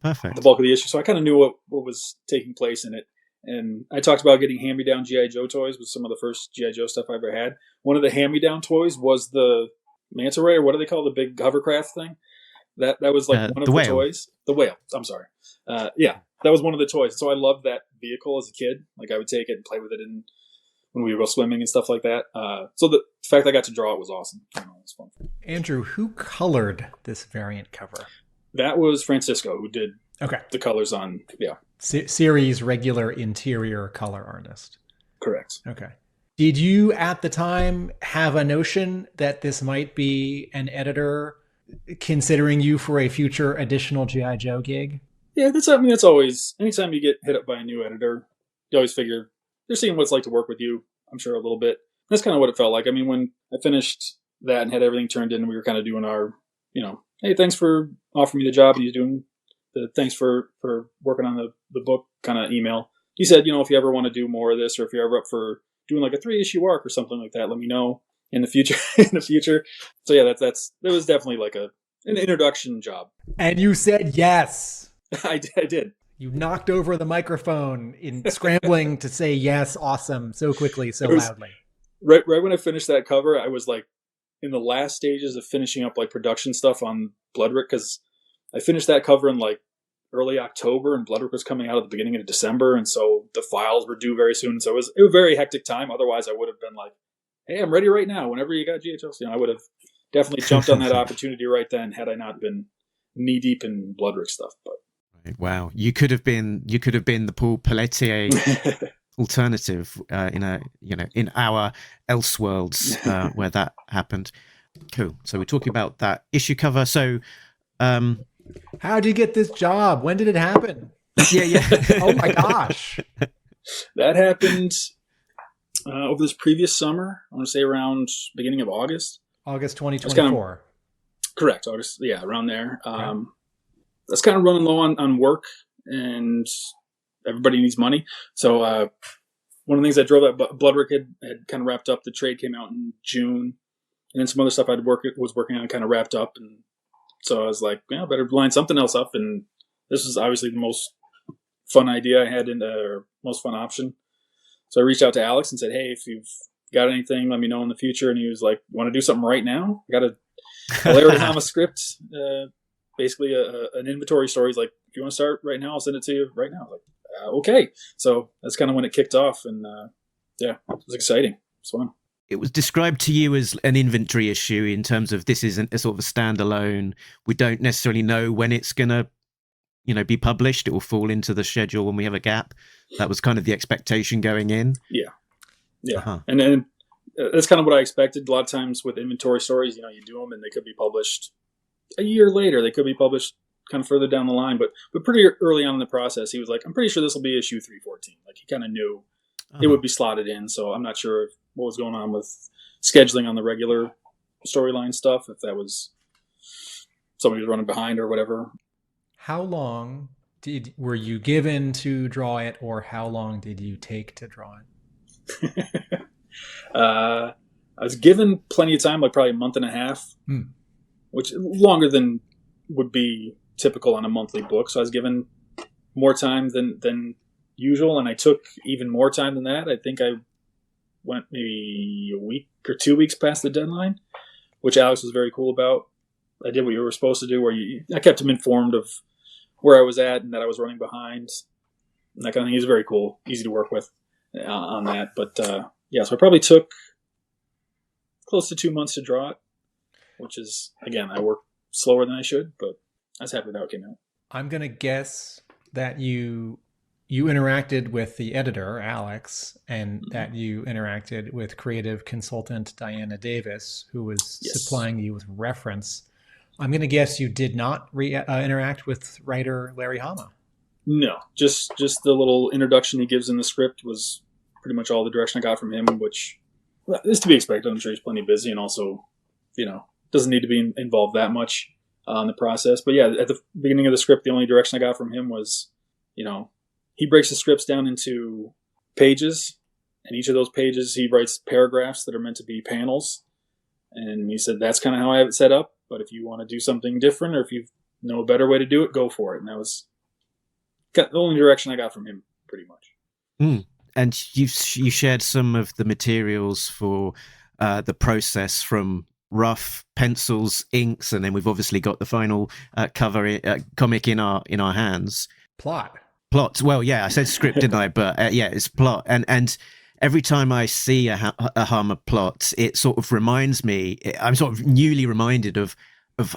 perfect. The bulk of the issue, so I kind of knew what was taking place in it. And I talked about getting hand-me-down G.I. Joe toys with some of the first G.I. Joe stuff I ever had. One of the hand-me-down toys was the manta ray, or what do they call the big hovercraft thing? That was like one of the toys. The whale. I'm sorry. Yeah, that was one of the toys. So I loved that vehicle as a kid. Like I would take it and play with it when we would go swimming and stuff like that. So the fact I got to draw it was awesome. It was fun. Andrew, who colored this variant cover? That was Francisco who did Okay. the colors on, yeah. Series regular interior color artist. Correct. Okay. Did you at the time have a notion that this might be an editor considering you for a future additional G.I. Joe gig? Yeah, that's always, anytime you get hit up by a new editor, you always figure they're seeing what it's like to work with you, I'm sure, a little bit. That's kind of what it felt like. I mean, when I finished that and had everything turned in, we were kind of doing our, hey, thanks for offering me the job, and he's doing the thanks for working on the book kind of email. He said, if you ever want to do more of this, or if you're ever up for doing like a 3-issue arc or something like that, let me know in the future. So yeah, that was definitely like an introduction job. And you said yes. I did. You knocked over the microphone in scrambling to say yes, awesome, so quickly, so loudly. Right when I finished that cover, I was like in the last stages of finishing up like production stuff on BLOODRIK, because I finished that cover in like early October, and BLOODRIK was coming out at the beginning of December, and so the files were due very soon. So it was a very hectic time. Otherwise, I would have been like, "Hey, I'm ready right now. Whenever you got GHLs," I would have definitely jumped on that opportunity right then had I not been knee deep in BLOODRIK stuff. But wow, you could have been the Paul Pelletier alternative in our Elseworlds where that happened. Cool. So we're talking about that issue cover. So. How'd you get this job? When did it happen? Yeah. Oh my gosh. That happened over this previous summer. I want to say around beginning of August. August 2024. Correct. August. Yeah, around there. That's kind of running low on work, and everybody needs money. So one of the things that drove that, BLOODRIK had kind of wrapped up. The trade came out in June, and then some other stuff was working on kind of wrapped up, and so I was like, I better line something else up. And this was obviously the most fun idea I had, or most fun option. So I reached out to Alex and said, hey, if you've got anything, let me know in the future. And he was like, you want to do something right now? I got a Larry Hama script, basically an inventory story. He's like, if you want to start right now, I'll send it to you right now. I was like, okay. So that's kind of when it kicked off. And it was exciting. It was fun. It was described to you as an inventory issue in terms of this isn't a sort of a standalone. We don't necessarily know when it's going to, be published. It will fall into the schedule when we have a gap. That was kind of the expectation going in. Yeah. Uh-huh. And then that's kind of what I expected. A lot of times with inventory stories, you do them and they could be published a year later. They could be published kind of further down the line. But pretty early on in the process, he was like, I'm pretty sure this will be issue 314. Like he kind of knew it would be slotted in. So I'm not sure what was going on with scheduling on the regular storyline stuff, if that was somebody was running behind or whatever. How long were you given to draw it, or how long did you take to draw it? I was given plenty of time, like probably a month and a half, which longer than would be typical on a monthly book. So I was given more time than usual, and I took even more time than that. I think I went maybe a week or 2 weeks past the deadline, which Alex was very cool about. I did what you were supposed to do, where I kept him informed of where I was at and that I was running behind, and that kind of thing. He was very cool, easy to work with on that. But so I probably took close to 2 months to draw it, which is, again, I work slower than I should, but I was happy with how it came out. I'm going to guess that you interacted with the editor, Alex, and that you interacted with creative consultant Diana Davis, who was supplying you with reference. I'm going to guess you did not interact with writer Larry Hama. No, just the little introduction he gives in the script was pretty much all the direction I got from him, which is to be expected. I'm sure he's plenty busy and also, doesn't need to be involved that much in the process. But yeah, at the beginning of the script, the only direction I got from him was, he breaks the scripts down into pages, and each of those pages he writes paragraphs that are meant to be panels. And he said, that's kind of how I have it set up. But if you want to do something different, or if you know a better way to do it, go for it. And that was the only direction I got from him, pretty much. And you shared some of the materials for the process, from rough pencils, inks, and then we've obviously got the final cover comic in our hands. Plot. Well, yeah, I said script, didn't I? But it's plot. And every time I see a Hama plot, it sort of reminds me, I'm sort of newly reminded of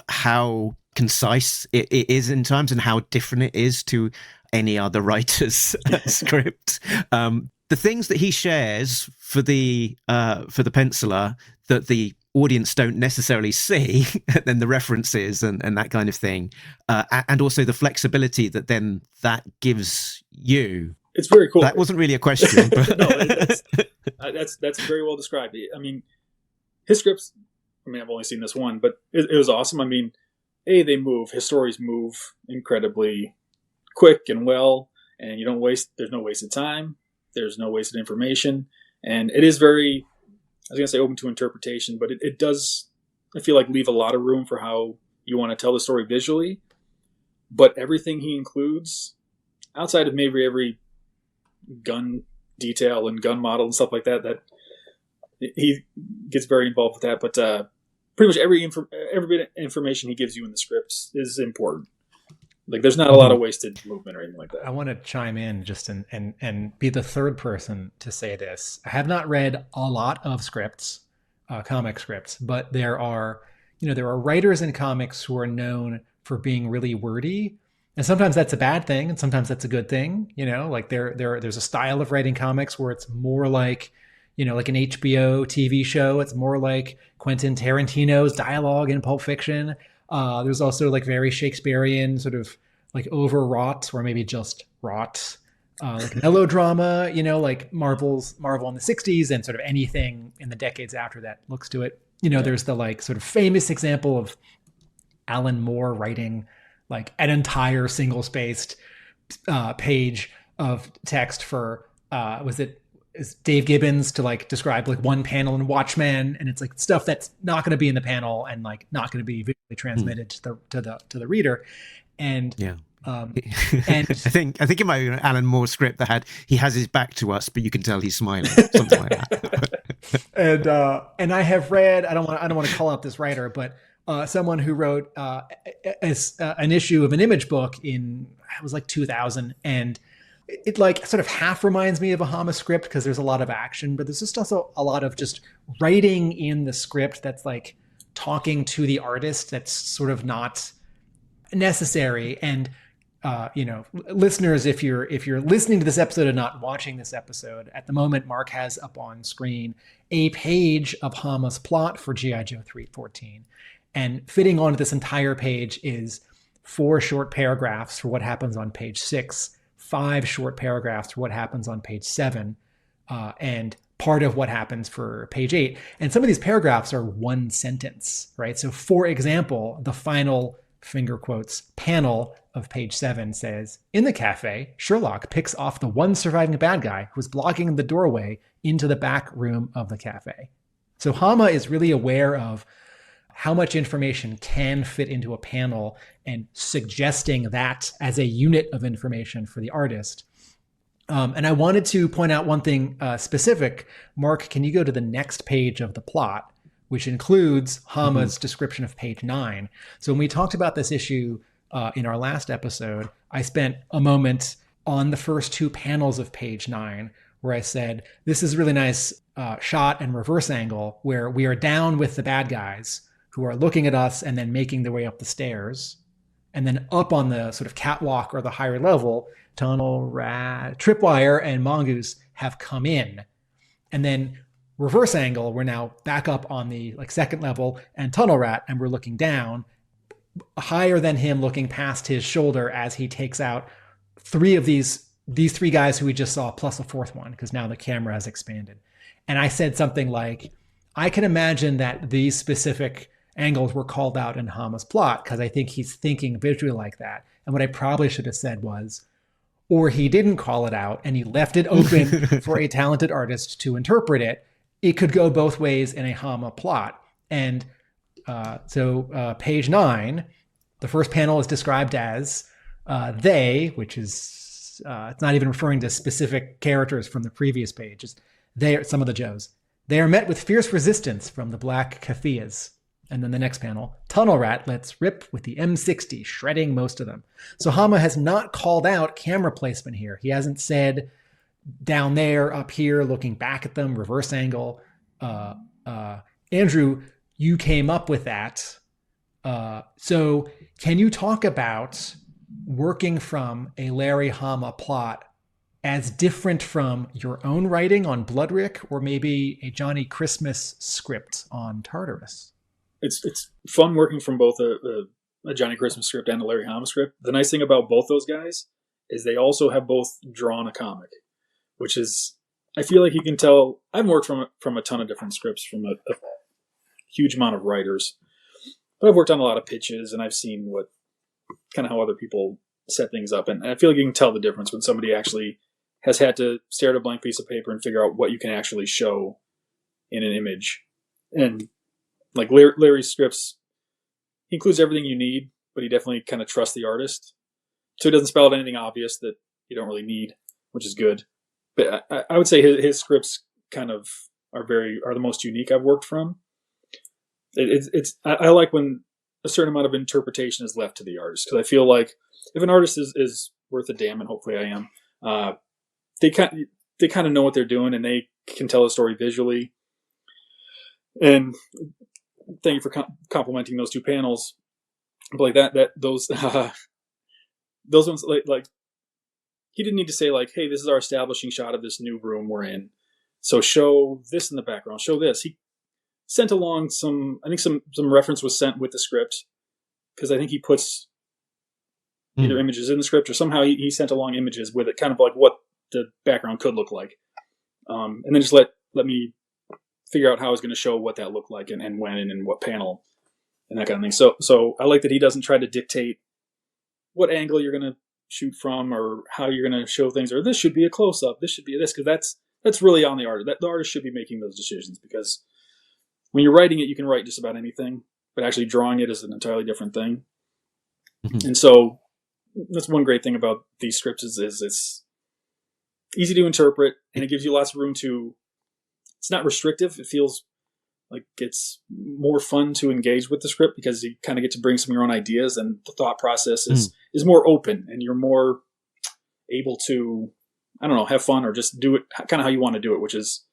how concise it is in times and how different it is to any other writer's script. The things that he shares for the penciler that the audience don't necessarily see, then the references and that kind of thing, and also the flexibility that then that gives you. It's very cool. That wasn't really a question, but no, that's very well described. I mean, his scripts. I mean, I've only seen this one, but it was awesome. I mean, they move. His stories move incredibly quick and well, and you don't waste. There's no wasted time. There's no wasted information, and it is very. I was going to say open to interpretation, but it does. I feel like leave a lot of room for how you want to tell the story visually. But everything he includes, outside of maybe every gun detail and gun model and stuff like that, that he gets very involved with that. But pretty much every bit of information he gives you in the scripts is important. Like, there's not a lot of wasted movement or anything like that. I want to chime in just and be the third person to say this. I have not read a lot of scripts, comic scripts, but there are writers in comics who are known for being really wordy. And sometimes that's a bad thing, and sometimes that's a good thing. Like there's a style of writing comics where it's more like, like an HBO TV show. It's more like Quentin Tarantino's dialogue in Pulp Fiction. There's also like very Shakespearean sort of like overwrought or maybe just wrought, like melodrama, like Marvel in the 60s and sort of anything in the decades after that looks to it. There's the like sort of famous example of Alan Moore writing like an entire single spaced page of text for, is Dave Gibbons to like describe like one panel in Watchmen, and it's like stuff that's not going to be in the panel and like not going to be visually transmitted to the reader. And yeah, and I think it might be an Alan Moore script that he has his back to us, but you can tell he's smiling, something like that. and I have read, I don't want to call out this writer, but someone who wrote an issue of an Image book it was like 2000, and it like sort of half reminds me of a Hama script because there's a lot of action, but there's just also a lot of just writing in the script that's like talking to the artist that's sort of not necessary. And listeners, if you're listening to this episode and not watching this episode, at the moment Mark has up on screen a page of Hama's plot for G.I. Joe 314, and fitting onto this entire page is 4 short paragraphs for what happens on page 6, 5 short paragraphs for what happens on page 7, and part of what happens for page 8. And some of these paragraphs are one sentence, right? So for example, the final finger quotes panel of page 7 says, "In the cafe, Sherlock picks off the one surviving bad guy who was blocking the doorway into the back room of the cafe." So Hama is really aware of how much information can fit into a panel and suggesting that as a unit of information for the artist. And I wanted to point out one thing specific. Mark, can you go to the next page of the plot, which includes Hama's description of page 9? So when we talked about this issue in our last episode, I spent a moment on the first 2 panels of page 9 where I said, this is a really nice shot and reverse angle where we are down with the bad guys who are looking at us and then making their way up the stairs. And then up on the sort of catwalk or the higher level, Tunnel Rat, Tripwire, and Mongoose have come in. And then reverse angle, we're now back up on the like second level and Tunnel Rat, and we're looking down higher than him, looking past his shoulder as he takes out 3 of these 3 guys who we just saw, plus a 4th one, because now the camera has expanded. And I said something like, I can imagine that these specific angles were called out in Hama's plot because I think he's thinking visually like that. And what I probably should have said was, or he didn't call it out and he left it open for a talented artist to interpret it. It could go both ways in a Hama plot. And so page 9, the first panel is described as they, which is, it's not even referring to specific characters from the previous page. It's they, some of the Joes. They are met with fierce resistance from the Black Kathias. And then the next panel, Tunnel Rat lets rip with the M60, shredding most of them. So Hama has not called out camera placement here. He hasn't said, down there, up here, looking back at them, reverse angle. Andrew, you came up with that. So can you talk about working from a Larry Hama plot as different from your own writing on BLOODRIK or maybe a Johnnie Christmas script on Tartarus? It's fun working from both a Johnnie Christmas script and a Larry Hama script. The nice thing about both those guys is they also have both drawn a comic, which is, I feel like you can tell. I've worked from a ton of different scripts from a huge amount of writers, but I've worked on a lot of pitches and I've seen what kind of how other people set things up, and I feel like you can tell the difference when somebody actually has had to stare at a blank piece of paper and figure out what you can actually show in an image. And like Larry's scripts, he includes everything you need, but he definitely kind of trusts the artist, so he doesn't spell out anything obvious that you don't really need, which is good. But I would say his scripts kind of are the most unique I've worked from. I like when a certain amount of interpretation is left to the artist, because I feel like if an artist is worth a damn, and hopefully I am, they kind of know what they're doing and they can tell a story visually. And thank you for complimenting those two panels. But like those ones, like he didn't need to say like, hey, this is our establishing shot of this new room we're in, so show this in the background, show this. He sent along some reference was sent with the script, because I think he puts either images in the script or somehow he sent along images with it, kind of like what the background could look like. And then just let me figure out how I was going to show what that looked like and when and in what panel and that kind of thing. So I like that he doesn't try to dictate what angle you're going to shoot from or how you're going to show things, or this should be a close up, this should be this, because that's really on the artist. The artist should be making those decisions, because when you're writing it, you can write just about anything, but actually drawing it is an entirely different thing. Mm-hmm. And so that's one great thing about these scripts is it's easy to interpret, and it gives you lots of room to, it's not restrictive. It feels like it's more fun to engage with the script because you kind of get to bring some of your own ideas, and the thought process is more open, and you're more able to, I don't know, have fun or just do it kind of how you want to do it, which is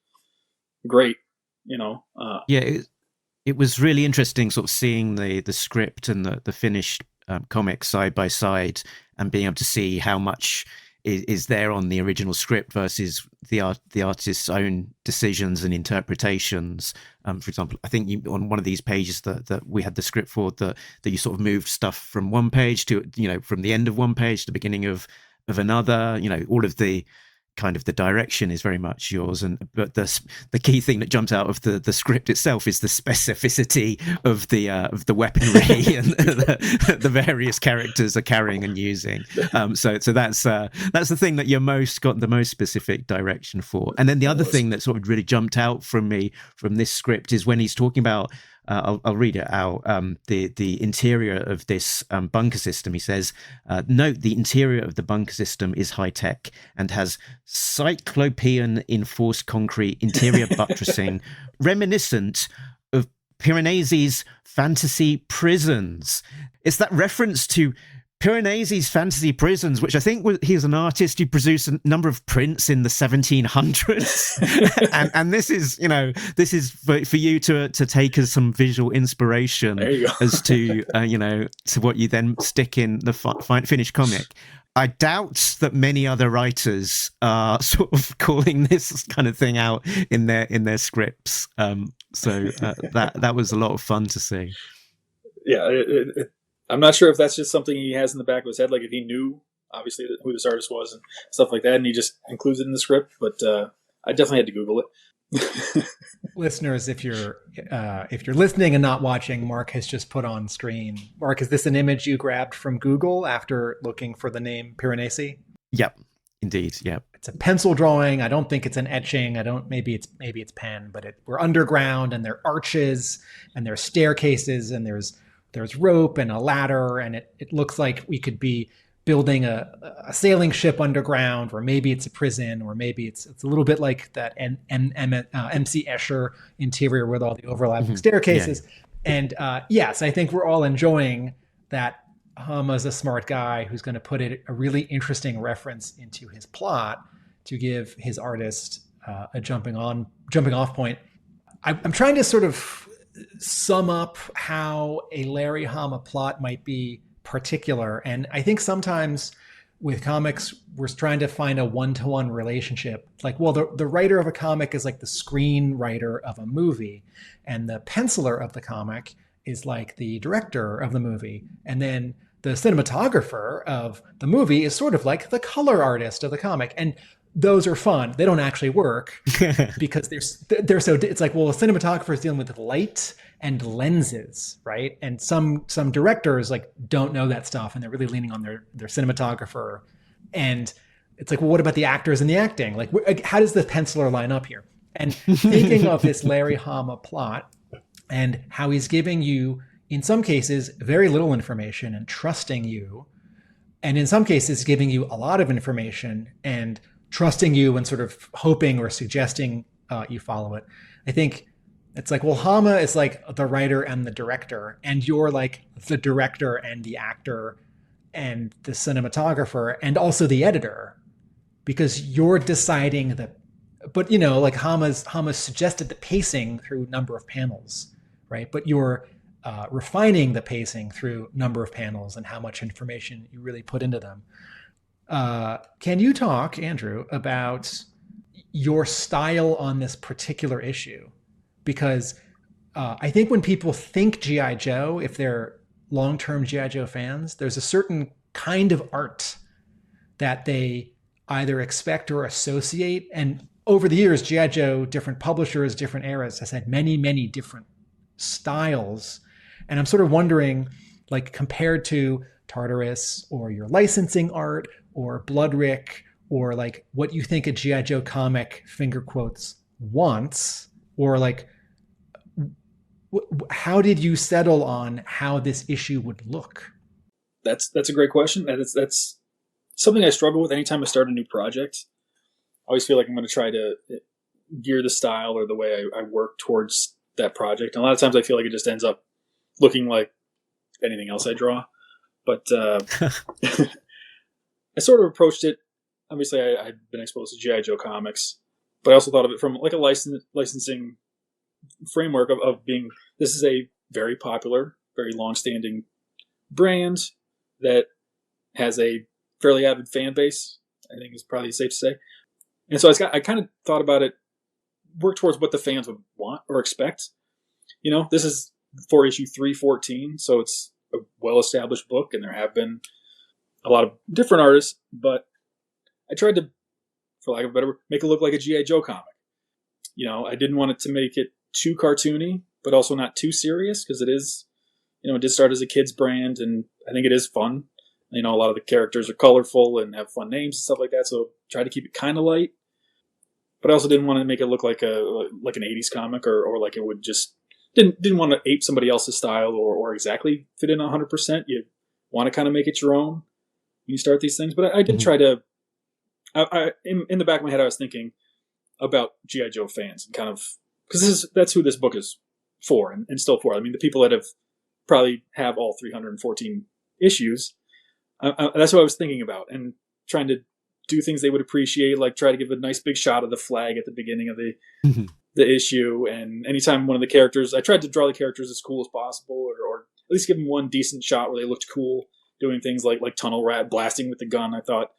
great, you know? It was really interesting sort of seeing the script and the finished comic side by side, and being able to see how much is there on the original script versus the artist's own decisions and interpretations. For example, I think you, on one of these pages that we had the script for, that you sort of moved stuff from one page to, from the end of one page to the beginning of another. All of the kind of the direction is very much yours, but the key thing that jumps out of the script itself is the specificity of the weaponry and the various characters are carrying and using. So that's the thing that you're got the most specific direction for. And then the other thing that sort of really jumped out from me from this script is when he's talking about, I'll read it out, the interior of this bunker system. He says, note the interior of the bunker system is high-tech and has cyclopean enforced concrete interior buttressing reminiscent of Piranesi's fantasy prisons. It's that reference to Piranesi's fantasy prisons, which I think he's an artist who produced a number of prints in the 1700s, and this is for you to take as some visual inspiration as to to what you then stick in the finished comic. I doubt that many other writers are sort of calling this kind of thing out in their scripts. So that was a lot of fun to see. Yeah. I'm not sure if that's just something he has in the back of his head, like if he knew, obviously, who this artist was and stuff like that, and he just includes it in the script. But I definitely had to Google it. Listeners, if you're listening and not watching, Mark has just put on screen. Mark, is this an image you grabbed from Google after looking for the name Piranesi? Yep, indeed. Yep. It's a pencil drawing. I don't think it's an etching. Maybe it's pen, but we're underground, and there are arches and there's staircases and there's rope and a ladder, and it looks like we could be building a sailing ship underground, or maybe it's a prison, or maybe it's a little bit like that MC Escher interior with all the overlapping staircases. Yeah. And yes, I think we're all enjoying that. Hama's a smart guy who's going to put a really interesting reference into his plot. to give his artist a jumping off point. I'm trying to sort of sum up how a Larry Hama plot might be particular. And I think sometimes with comics, we're trying to find a one-to-one relationship. Like, well, the writer of a comic is like the screenwriter of a movie, and the penciler of the comic is like the director of the movie. And then the cinematographer of the movie is sort of like the color artist of the comic. And those are fun. They don't actually work because they're so, it's like, well, a cinematographer is dealing with light and lenses, right? And some directors like don't know that stuff, and they're really leaning on their cinematographer. And it's like, well, what about the actors and the acting? Like, how does the penciler line up here? And thinking of this Larry Hama plot and how he's giving you, in some cases, very little information and trusting you, and in some cases giving you a lot of information and trusting you and sort of hoping or suggesting you follow it. I think it's like, well, Hama is like the writer and the director, and you're like the director and the actor and the cinematographer and also the editor, because you're deciding but like Hama suggested the pacing through number of panels, right? But you're refining the pacing through number of panels and how much information you really put into them. Can you talk, Andrew, about your style on this particular issue? Because I think when people think G.I. Joe, if they're long-term G.I. Joe fans, there's a certain kind of art that they either expect or associate. And over the years, G.I. Joe, different publishers, different eras, has had many, many different styles. And I'm sort of wondering, like, compared to Tartarus or your licensing art or BLOODRIK, or like what you think a G.I. Joe comic, finger quotes, wants, or like, how did you settle on how this issue would look? That's a great question. That's something I struggle with anytime I start a new project. I always feel like I'm going to try to gear the style or the way I work towards that project. And a lot of times I feel like it just ends up looking like anything else I draw. But I sort of approached it. Obviously, I've been exposed to G.I. Joe comics, but I also thought of it from like a licensing framework of being, this is a very popular, very long-standing brand that has a fairly avid fan base, I think is probably safe to say. And so I kind of thought about it, work towards what the fans would want or expect. This is for issue 314, so it's a well-established book, and there have been a lot of different artists, but I tried to, for lack of a better word, make it look like a G.I. Joe comic. I didn't want it to make it too cartoony, but also not too serious, because it is, it did start as a kid's brand, and I think it is fun. A lot of the characters are colorful and have fun names and stuff like that, so try to keep it kind of light. But I also didn't want to make it look like an 80s comic, or like it would just, didn't want to ape somebody else's style or exactly fit in 100%. You want to kind of make it your own when you start these things. But I did try to, in the back of my head, I was thinking about G.I. Joe fans, and kind of, because that's who this book is for, and still for. I mean, the people that probably have all 314 issues, that's what I was thinking about, and trying to do things they would appreciate, like try to give a nice big shot of the flag at the beginning of the issue. And anytime one of the characters, I tried to draw the characters as cool as possible, or at least give them one decent shot where they looked cool, doing things like Tunnel Rat blasting with the gun. I thought,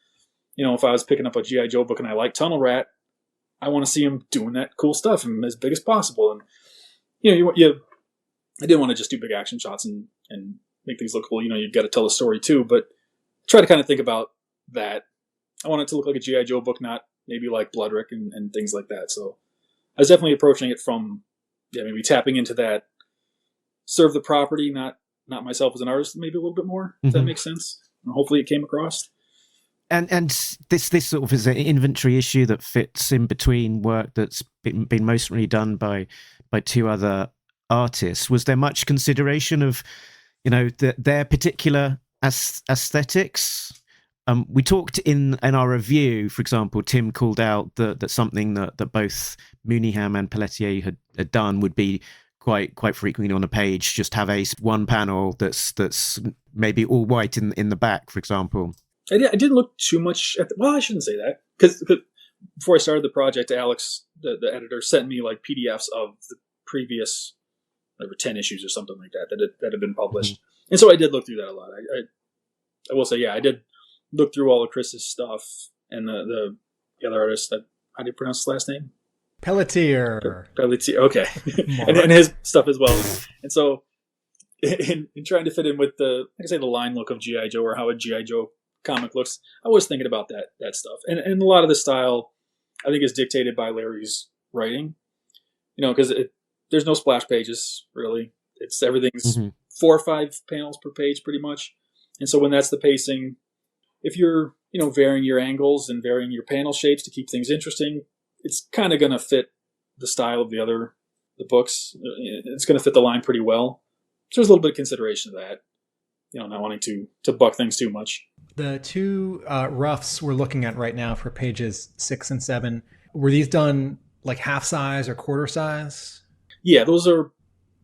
if I was picking up a G.I. Joe book and I like Tunnel Rat, I want to see him doing that cool stuff and as big as possible. And I didn't want to just do big action shots and make things look cool. You've got to tell a story too, but try to kind of think about that. I want it to look like a G.I. Joe book, not maybe like BLOODRIK and things like that. So I was definitely approaching it from, maybe tapping into that, serve the property, not myself as an artist, maybe a little bit more, if that makes sense. And hopefully it came across. And this sort of is an inventory issue that fits in between work that's been mostly done by two other artists. Was there much consideration of, their particular aesthetics? We talked in our review, for example, Tim called out that something that both Mooneyham and Pelletier had done would be quite frequently on a page, just have one panel that's maybe all white in the back, for example. I didn't look too much at well, I shouldn't say that, because before I started the project, Alex, the editor, sent me like PDFs of the previous, like 10 issues or something like that that had been published. Mm-hmm. And so I did look through that a lot. I will say, yeah, I did look through all of Chris's stuff and the other artist that, how do you pronounce his last name? Pelletier. Okay. and his stuff as well. And so in trying to fit in with the line look of G.I. Joe, or how a G.I. Joe comic looks, I was thinking about that stuff. And a lot of the style, I think, is dictated by Larry's writing. Because there's no splash pages, really. Everything's 4 or 5 panels per page, pretty much. And so when that's the pacing, if you're, varying your angles and varying your panel shapes to keep things interesting, it's kind of going to fit the style of the books. It's going to fit the line pretty well. So there's a little bit of consideration of that, not wanting to buck things too much. The 2 roughs we're looking at right now for pages 6 and 7, were these done like half size or quarter size? Yeah, those are,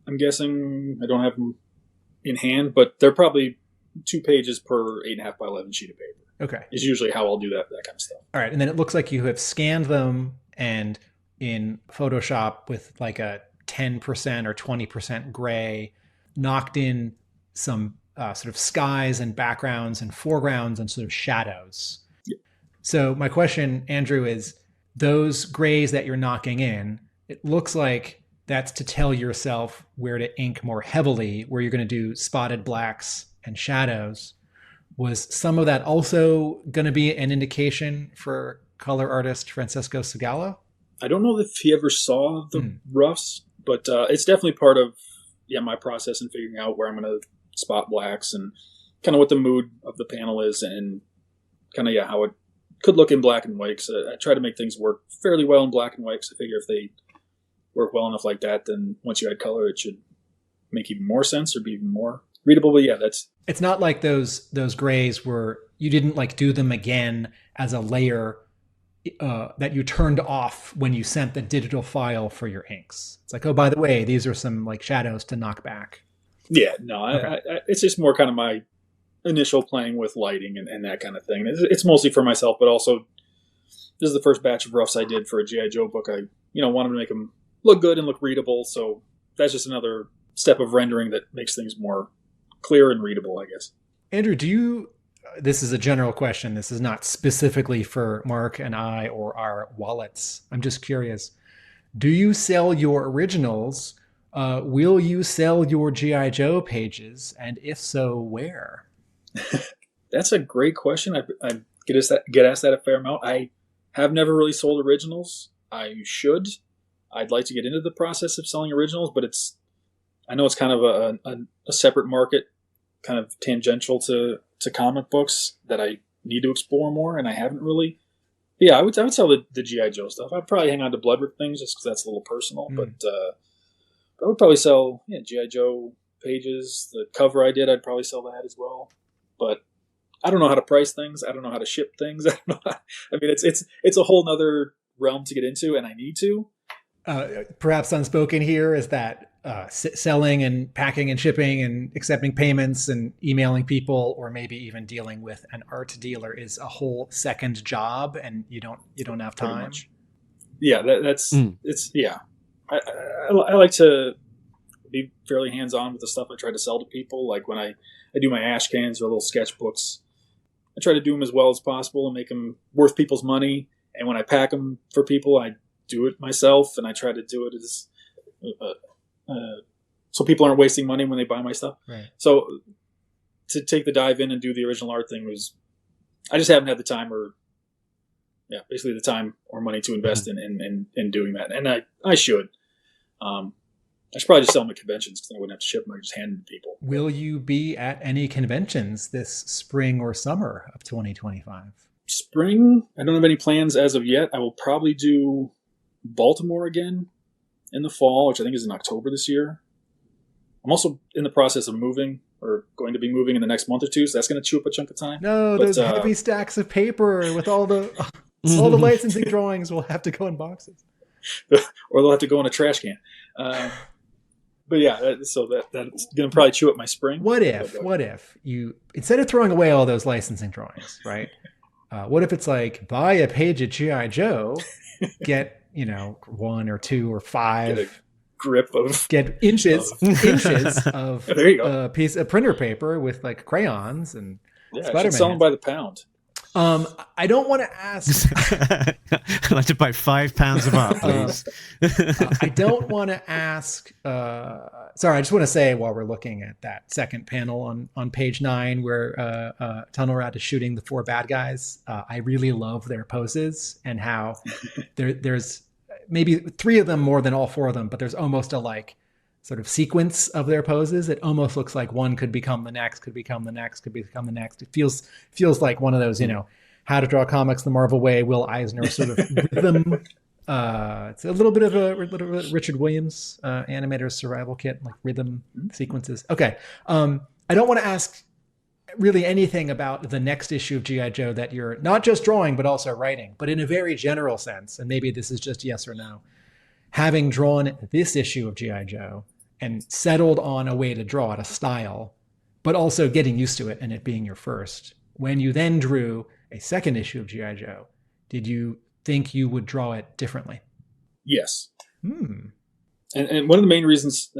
I'm guessing, I don't have them in hand, but they're probably 2 pages per 8.5 by 11 sheet of paper. Okay. Is usually how I'll do that kind of stuff. All right. And then it looks like you have scanned them and in Photoshop with like a 10% or 20% gray, knocked in some sort of skies and backgrounds and foregrounds and sort of shadows. Yep. So my question, Andrew, is those grays that you're knocking in, it looks like that's to tell yourself where to ink more heavily, where you're going to do spotted blacks and shadows. Was some of that also going to be an indication for color artist Francesco Segala? I don't know if he ever saw the roughs, but it's definitely part of my process in figuring out where I'm going to spot blacks and kind of what the mood of the panel is and kind of how it could look in black and white. Because I try to make things work fairly well in black and white, because I figure if they work well enough like that, then once you add color, it should make even more sense or be even more readable. But it's not like those grays where you didn't like do them again as a layer that you turned off when you sent the digital file for your inks. It's like, oh, by the way, these are some like shadows to knock back. Yeah, no, okay. It's just more kind of my initial playing with lighting and that kind of thing. It's mostly for myself, but also this is the first batch of roughs I did for a G.I. Joe book. I wanted to make them look good and look readable. So that's just another step of rendering that makes things more clear and readable, I guess. Andrew, this is a general question. This is not specifically for Mark and I or our wallets. I'm just curious. Do you sell your originals? Will you sell your G.I. Joe pages? And if so, where? That's a great question. I get asked that a fair amount. I have never really sold originals. I should. I'd like to get into the process of selling originals, but I know it's kind of a separate market, kind of tangential to comic books that I need to explore more, and I haven't really. Yeah, I would sell the G.I. Joe stuff. I'd probably hang on to BLOODRIK things just because that's a little personal, but I would probably sell G.I. Joe pages. The cover I did, I'd probably sell that as well. But I don't know how to price things. I don't know how to ship things. I don't know it's a whole nother realm to get into, and I need to. Perhaps unspoken here is that selling and packing and shipping and accepting payments and emailing people, or maybe even dealing with an art dealer, is a whole second job, and you don't have time. Yeah, it's I like to be fairly hands-on with the stuff I try to sell to people. Like when I do my ash cans or little sketchbooks, I try to do them as well as possible and make them worth people's money. And when I pack them for people, I do it myself, and I try to do it as so people aren't wasting money when they buy my stuff. Right. So to take the dive in and do the original art thing I just haven't had the time basically the time or money to invest in doing that. And I should. I should probably just sell them at conventions because I wouldn't have to ship them. I just hand them to people. Will you be at any conventions this spring or summer of 2025? Spring, I don't have any plans as of yet. I will probably do Baltimore again in the fall, which I think is in October this year. I'm also in the process of moving, or going to be moving in the next month or two, so that's going to chew up a chunk of time. No, those heavy stacks of paper with all the licensing drawings will have to go in boxes. Or they'll have to go in a trash can. But yeah, so that's going to probably chew up my spring. What if you, instead of throwing away all those licensing drawings, right? What if it's like, buy a page of G.I. Joe, get, 1 or 2 or 5 grip of get inches of there you go. A piece of printer paper with like crayons and Spider-Man. Sell them by the pound. I don't want to ask. I'd like to buy £5 of art, please. I don't want to ask. Sorry, I just want to say while we're looking at that second panel on page 9, where Tunnel Rat is shooting the 4 bad guys. I really love their poses and how there's maybe 3 of them more than all 4 of them, but there's almost a like sort of sequence of their poses. It almost looks like one could become the next, could become the next, could become the next. It feels like one of those, How to Draw Comics the Marvel Way, Will Eisner sort of rhythm. It's a little bit of a Richard Williams animator's survival kit, like rhythm sequences. Okay. I don't want to ask really anything about the next issue of G.I. Joe that you're not just drawing, but also writing, but in a very general sense. And maybe this is just yes or no. Having drawn this issue of G.I. Joe and settled on a way to draw it, a style, but also getting used to it and it being your first, when you then drew a second issue of G.I. Joe, did you think you would draw it differently? Yes. And one of the main reasons,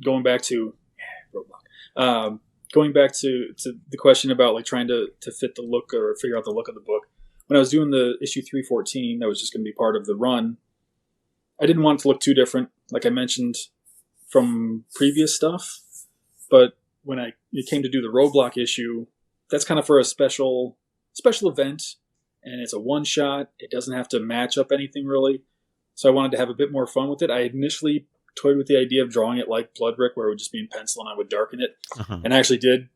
going back to Roadblock, going back to the question about like trying to fit the look or figure out the look of the book, when I was doing the issue 314, that was just going to be part of the run, I didn't want it to look too different, like I mentioned from previous stuff. But when it came to do the Roadblock issue, that's kind of for a special event, and it's a one-shot. It doesn't have to match up anything really. So I wanted to have a bit more fun with it. I initially toyed with the idea of drawing it like BLOODRIK, where it would just be in pencil and I would darken it. And I actually did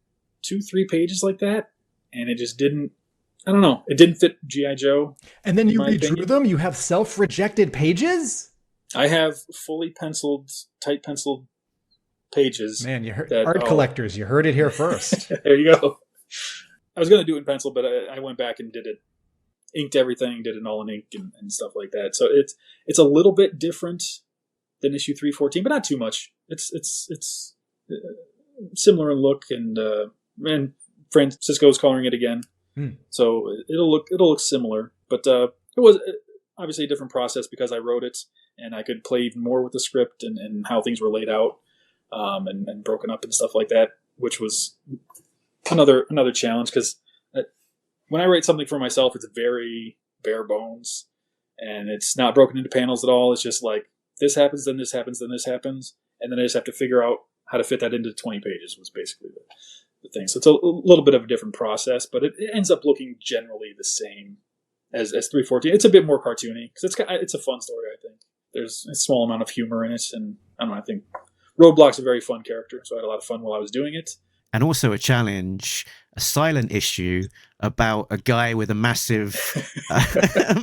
2-3 pages like that, and it just didn't, I don't know, it didn't fit G.I. Joe. And then you redrew them? You have self-rejected pages? I have fully penciled, tight penciled pages. Man, you heard art collectors. You heard it here first. There you go. I was going to do it in pencil, but I went back and did it, inked everything, did it all in ink and stuff like that. So it's a little bit different than issue 314, but not too much. It's similar in look, and Francisco's coloring it again, so it'll look similar. But it was obviously a different process because I wrote it, and I could play even more with the script and how things were laid out, and broken up and stuff like that, which was another challenge, because when I write something for myself, it's very bare bones, and it's not broken into panels at all. It's just like, this happens, then this happens, then this happens, and then I just have to figure out how to fit that into 20 pages was basically the thing. So it's a little bit of a different process, but it ends up looking generally the same as 314. It's a bit more cartoony, because it's a fun story, I think. There's a small amount of humor in it, and I don't know, I think Roadblock's a very fun character, so I had a lot of fun while I was doing it. And also a challenge, a silent issue about a guy with a massive,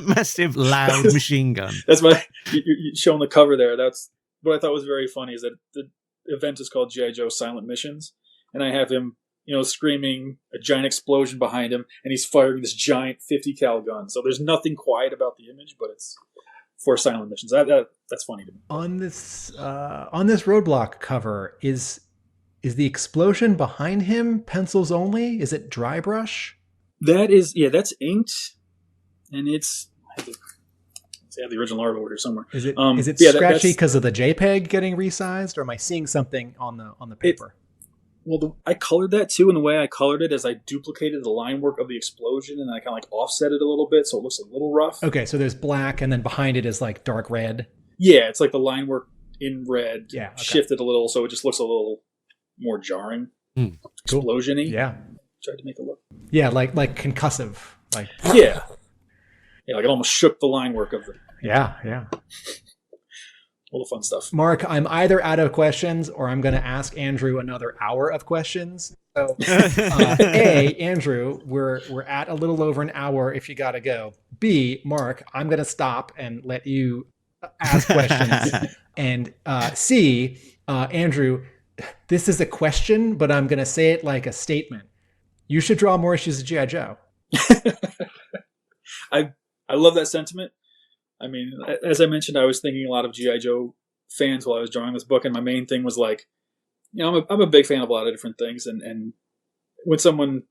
massive loud machine gun. That's why you're showing the cover there. That's what I thought was very funny, is that the event is called G.I. Joe Silent Missions, and I have him, screaming, a giant explosion behind him, and he's firing this giant 50 cal gun. So there's nothing quiet about the image, but it's for silent missions. That's funny to me. On this Roadblock cover, is the explosion behind him pencils only? Is it dry brush? That's inked, and it's, I have the original artwork here somewhere. Is it scratchy because of the JPEG getting resized, or am I seeing something on the paper? I colored that too, and the way I colored it is I duplicated the line work of the explosion, and I kind of like offset it a little bit, so it looks a little rough. Okay, so there's black, and then behind it is like dark red. Yeah, it's like the line work in red, okay. Shifted a little, so it just looks a little more jarring, explosion-y. Yeah, tried to make it look. Yeah, like concussive, like yeah, like it almost shook the line work of the. Yeah. All the fun stuff. Mark, I'm either out of questions or I'm going to ask Andrew another hour of questions. So, Andrew, we're at a little over an hour if you got to go. B, Mark, I'm going to stop and let you ask questions. And C, Andrew, this is a question, but I'm going to say it like a statement. You should draw more issues of G.I. Joe. I love that sentiment. I mean, as I mentioned, I was thinking a lot of G.I. Joe fans while I was drawing this book, and my main thing was like, I'm a big fan of a lot of different things, and when someone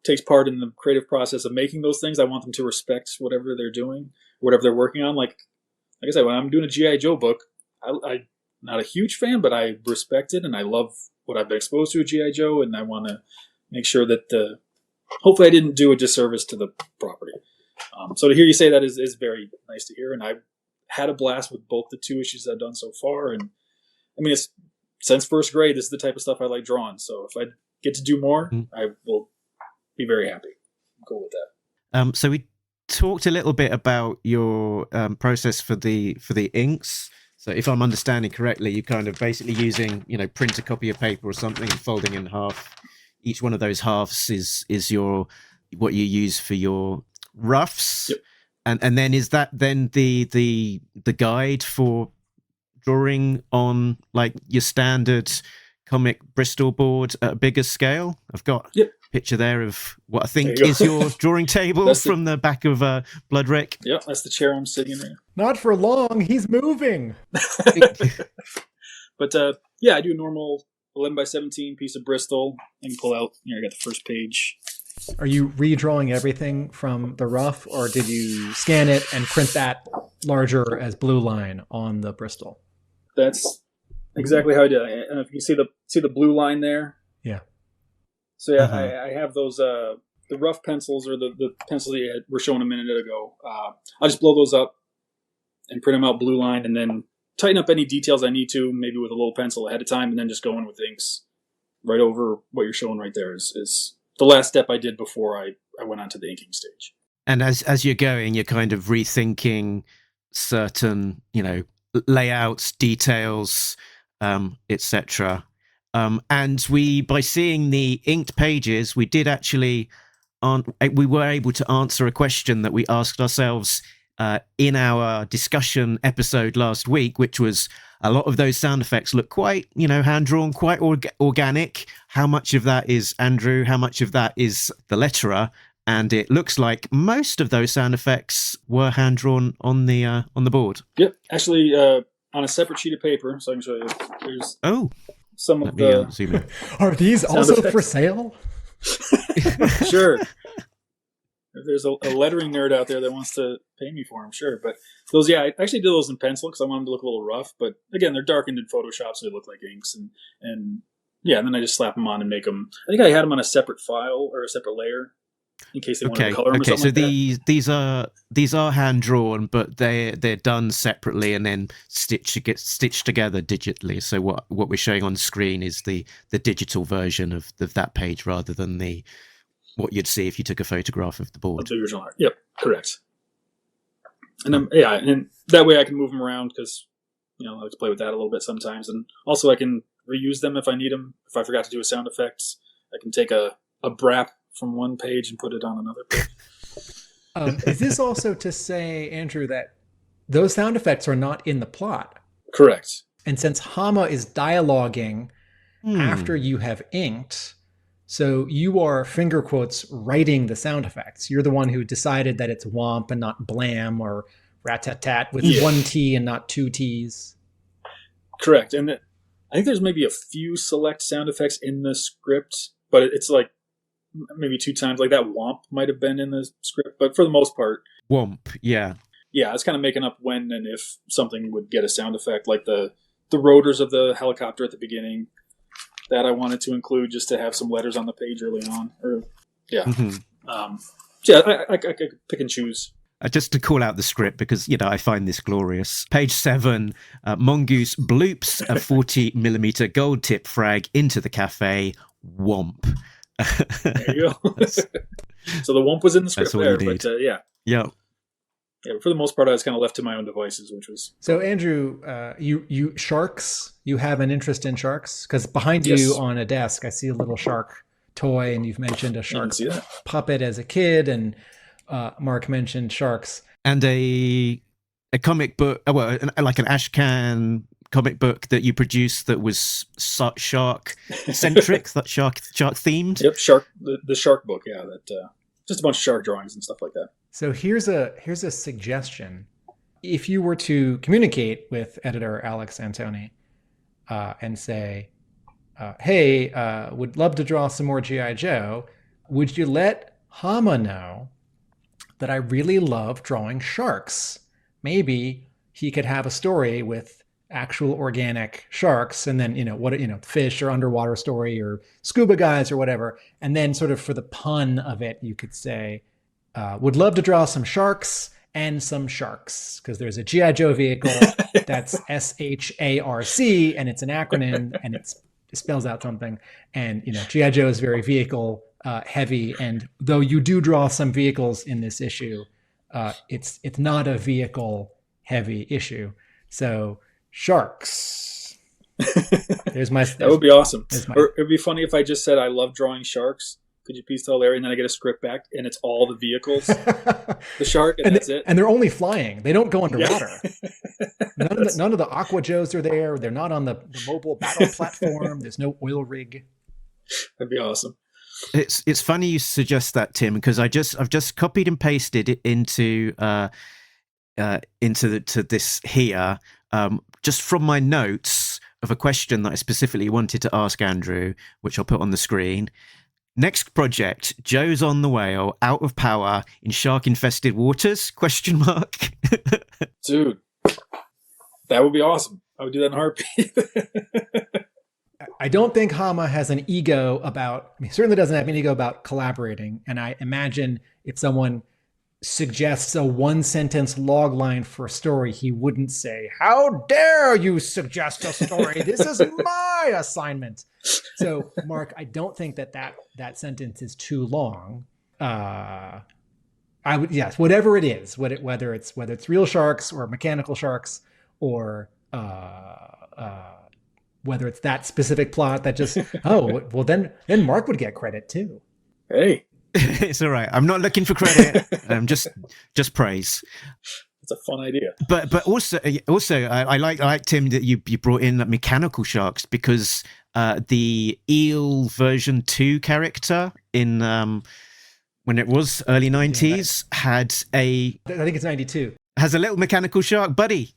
takes part in the creative process of making those things, I want them to respect whatever they're doing, whatever they're working on. Like I said, when I'm doing a G.I. Joe book, I'm not a huge fan, but I respect it and I love what I've been exposed to with G.I. Joe, and I want to make sure that hopefully I didn't do a disservice to the property. So to hear you say that is very nice to hear, and I've had a blast with both the 2 issues I've done so far. And I mean, it's since first grade, this is the type of stuff I like drawing. So if I get to do more, I will be very happy. I'm cool with that. So we talked a little bit about your process for the inks. So if I'm understanding correctly, you're kind of basically using, print a copy of paper or something and folding in half. Each one of those halves is what you use for your roughs. Yep. And then is that then the guide for drawing on like your standard comic Bristol board at a bigger scale? I've got a picture there of what I think is your drawing table from the back of BLOODRIK. Yeah, that's the chair I'm sitting in right now. Not for long. He's moving. But I do a normal 11 by 17 piece of Bristol. I can pull out, I got the first page. Are you redrawing everything from the rough, or did you scan it and print that larger as blue line on the Bristol? That's exactly how I did it. And if you see the blue line there. Yeah. So yeah, I have those the rough pencils, or the pencils that were shown a minute ago. I'll just blow those up and print them out blue line, and then tighten up any details I need to, maybe with a little pencil ahead of time, and then just go in with inks right over what you're showing right there is the last step I did before I went on to the inking stage. And as you're going, you're kind of rethinking certain, layouts, details, etc. And by seeing the inked pages, we did actually, we were able to answer a question that we asked ourselves in our discussion episode last week, which was a lot of those sound effects look quite, hand-drawn, quite organic. How much of that is Andrew? How much of that is the letterer? And it looks like most of those sound effects were hand-drawn on the board. Yep, actually on a separate sheet of paper, so I can show you. There's some of the... Are these also effects for sale? Sure. If there's a lettering nerd out there that wants to pay me for them, sure. But those, I actually did those in pencil because I wanted them to look a little rough. But again, they're darkened in Photoshop, so they look like inks. And then I just slap them on and make them. I think I had them on a separate file or a separate layer in case they wanted to color them or something like that. these are hand drawn, but they're done separately and then stitched together digitally. So what we're showing on screen is the digital version of that page rather than what you'd see if you took a photograph of the board. The original art. Yep, correct. And and that way I can move them around because I like to play with that a little bit sometimes, and also I can reuse them if I need them. If I forgot to do a sound effects, I can take a brap from one page and put it on another page. Is this also to say, Andrew, that those sound effects are not in the plot? Correct. And since Hama is dialoguing after you have inked, so you are, finger quotes, writing the sound effects. You're the one who decided that it's womp and not blam, or rat-tat-tat with one T and not two Ts. Correct. And I think there's maybe a few select sound effects in the script, but it's like maybe 2 times. Like that womp might have been in the script, but for the most part. Womp, yeah. Yeah, I was kind of making up when and if something would get a sound effect, like the rotors of the helicopter at the beginning. That I wanted to include just to have some letters on the page early on. I could pick and choose. Just to call out the script because, I find this glorious. Page 7, Mongoose bloops a 40mm gold tip frag into the cafe. Womp. There you go. So the womp was in the script there. But Yeah. Yeah, but for the most part, I was kind of left to my own devices, which was... So, Andrew, you sharks, you have an interest in sharks? Because behind you on a desk, I see a little shark toy, and you've mentioned a shark puppet as a kid, and Mark mentioned sharks. And a comic book, like an Ashcan comic book that you produced that was shark-centric, that shark-themed? Yep, the shark book, just a bunch of shark drawings and stuff like that. So here's a suggestion. If you were to communicate with editor Alex Antoni and say, hey, would love to draw some more G.I. Joe, would you let Hama know that I really love drawing sharks? Maybe he could have a story with actual organic sharks, and then fish or underwater story or scuba guys or whatever, and then sort of for the pun of it, you could say, would love to draw some sharks and some sharks, because there's a GI Joe vehicle that's SHARC, and it's an acronym, and it spells out something. And GI Joe is very vehicle heavy, and though you do draw some vehicles in this issue, it's not a vehicle heavy issue. So sharks. That would be awesome. Or it'd be funny if I just said I love drawing sharks. Could you please tell Larry? And then I get a script back, and it's all the vehicles, the shark, and that's it. And they're only flying. They don't go underwater. Yeah. None of the Aqua Joes are there. They're not on the mobile battle platform. There's no oil rig. That'd be awesome. It's funny you suggest that, Tim, because I've just copied and pasted it into this here, just from my notes of a question that I specifically wanted to ask Andrew, which I'll put on the screen. Next project, Joe's on the whale, out of power in shark-infested waters? ? Dude, that would be awesome. I would do that in a heartbeat. I don't think Hama has an ego about, he certainly doesn't have an ego about collaborating. And I imagine if someone suggests a one-sentence log line for a story, he wouldn't say, "How dare you suggest a story? This is my assignment." So, Mark, I don't think that sentence is too long. I would, yes, whatever it is, whether it's real sharks or mechanical sharks, or whether it's that specific plot that just then Mark would get credit too. Hey. It's all right. I'm not looking for credit. Just praise. It's a fun idea. But also I like Tim that you brought in mechanical sharks, because the Eel version 2 character in when it was early 90s had I think it's 92. Has a little mechanical shark buddy.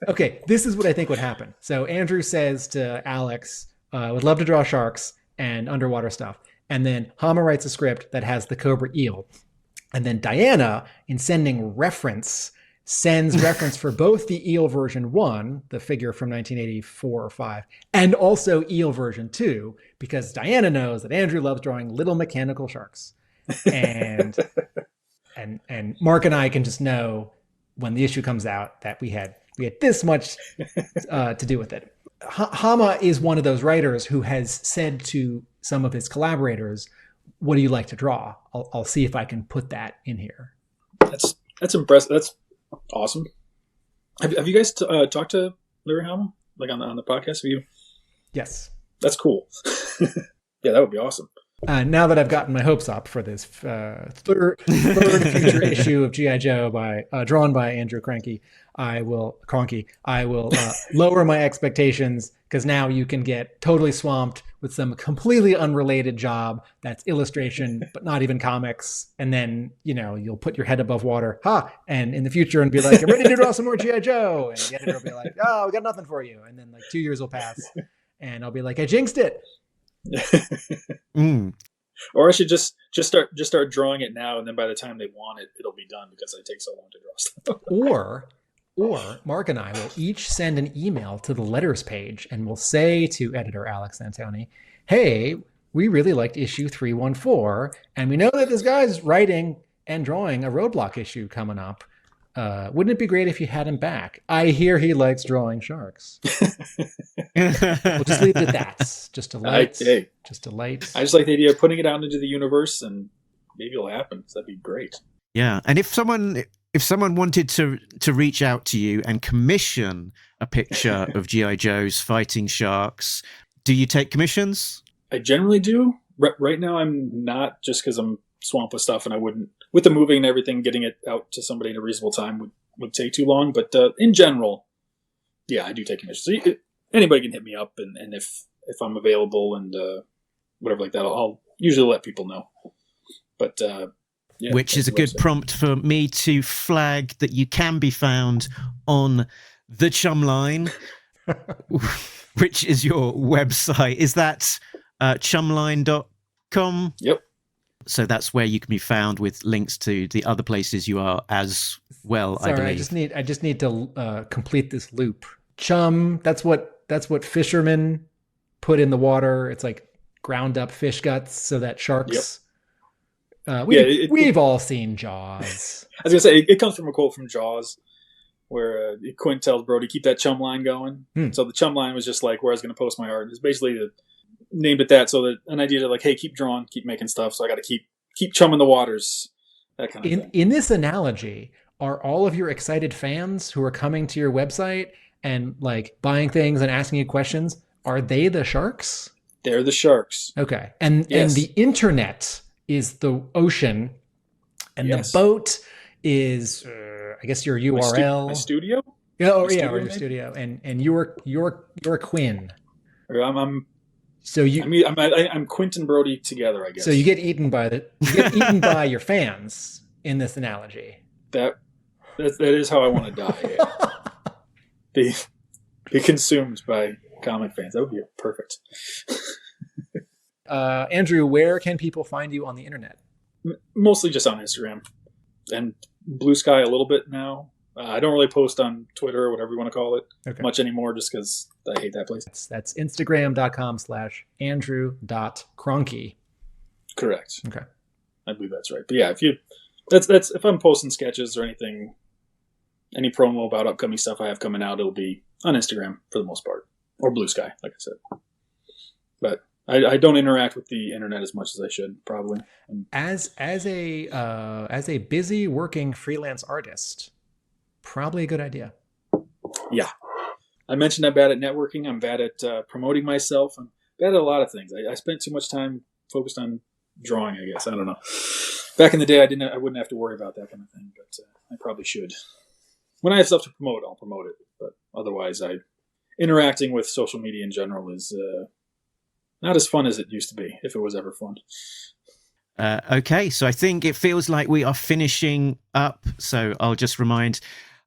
Okay, this is what I think would happen. So Andrew says to Alex, would love to draw sharks and underwater stuff. And then Hama writes a script that has the Cobra Eel. And then Diana, in sending reference, sends reference for both the Eel version 1, the figure from 1984 or 5, and also Eel version 2, because Diana knows that Andrew loves drawing little mechanical sharks. And and Mark and I can just know when the issue comes out that we had this much to do with it. Hama is one of those writers who has said to some of his collaborators, "What do you like to draw?" I'll see if I can put that in here. That's impressive. That's awesome. Have you guys talked to Larry Hama, like on the podcast? Have you? Yes. That's cool. Yeah, that would be awesome. Now that I've gotten my hopes up for this third future issue of G.I. Joe drawn by Andrew Krahnke, I will lower my expectations, because now you can get totally swamped with some completely unrelated job that's illustration, but not even comics. And then, you'll put your head above water, and in the future and be like, "I'm ready to draw some more G.I. Joe." And the editor will be like, "Oh, we got nothing for you." And then 2 years will pass and I'll be like, "I jinxed it." Or I should just start drawing it now, and then by the time they want it, it'll be done, because it takes so long to draw stuff. Or Mark and I will each send an email to the letters page, and we'll say to editor Alex Antoni, "Hey, we really liked issue 314, and we know that this guy's writing and drawing a Roadblock issue coming up. Wouldn't it be great if you had him back? I hear he likes drawing sharks." We'll just leave it at that. Just a light. I just like the idea of putting it out into the universe, and maybe it'll happen. So that'd be great. Yeah, and if someone wanted to reach out to you and commission a picture of G.I. Joes fighting sharks, do you take commissions? I generally do. Right now, I'm not, just because I'm swamped with stuff, and I wouldn't, with the moving and everything, getting it out to somebody in a reasonable time would take too long. But in general, yeah, I do take commissions. So anybody can hit me up, and if I'm available and whatever like that, I'll usually let people know. But yeah, which is a good prompt for me to flag that you can be found on the Chumline, which is your website. Is that chumline.com? webcomic.com. Yep. So that's where you can be found with links to the other places you are as well. Sorry, I believe. I just need to complete this loop. Chum, that's what fishermen put in the water. It's like ground up fish guts so that sharks. Yep. We've all seen Jaws. I was gonna say it comes from a quote from Jaws, where Quint tells Brody, "Keep that chum line going." So the chum line was just like where I was going to post my art. It's basically named it that, so that an idea to like, hey, keep drawing, keep making stuff. So I got to keep chumming the waters. That kind of thing. In this analogy, are all of your excited fans who are coming to your website and like buying things and asking you questions, are they the sharks? They're the sharks. Okay. And the internet is the ocean, and the boat is I guess your URL. My studio? Or your studio. And you're Quinn. I'm Quint and Brody together, I guess. So you get eaten by your fans in this analogy. That is how I want to die. Yeah. Be consumed by comic fans. That would be perfect. Andrew, where can people find you on the internet? Mostly just on Instagram and Blue Sky a little bit now. I don't really post on Twitter or whatever you want to call it much anymore, just because I hate that place. That's Instagram.com/Andrew.Krahnke. Correct. Okay. I believe that's right. But yeah, if I'm posting sketches or anything, any promo about upcoming stuff I have coming out, it'll be on Instagram for the most part, or Blue Sky, like I said. But I don't interact with the internet as much as I should, probably. As a busy working freelance artist, probably a good idea. Yeah. I mentioned I'm bad at networking. I'm bad at promoting myself. I'm bad at a lot of things. I spent too much time focused on drawing, I guess. I don't know. Back in the day, I wouldn't have to worry about that kind of thing, but I probably should. When I have stuff to promote, I'll promote it. But otherwise, interacting with social media in general is not as fun as it used to be, if it was ever fun. Okay, so I think it feels like we are finishing up. So I'll just remind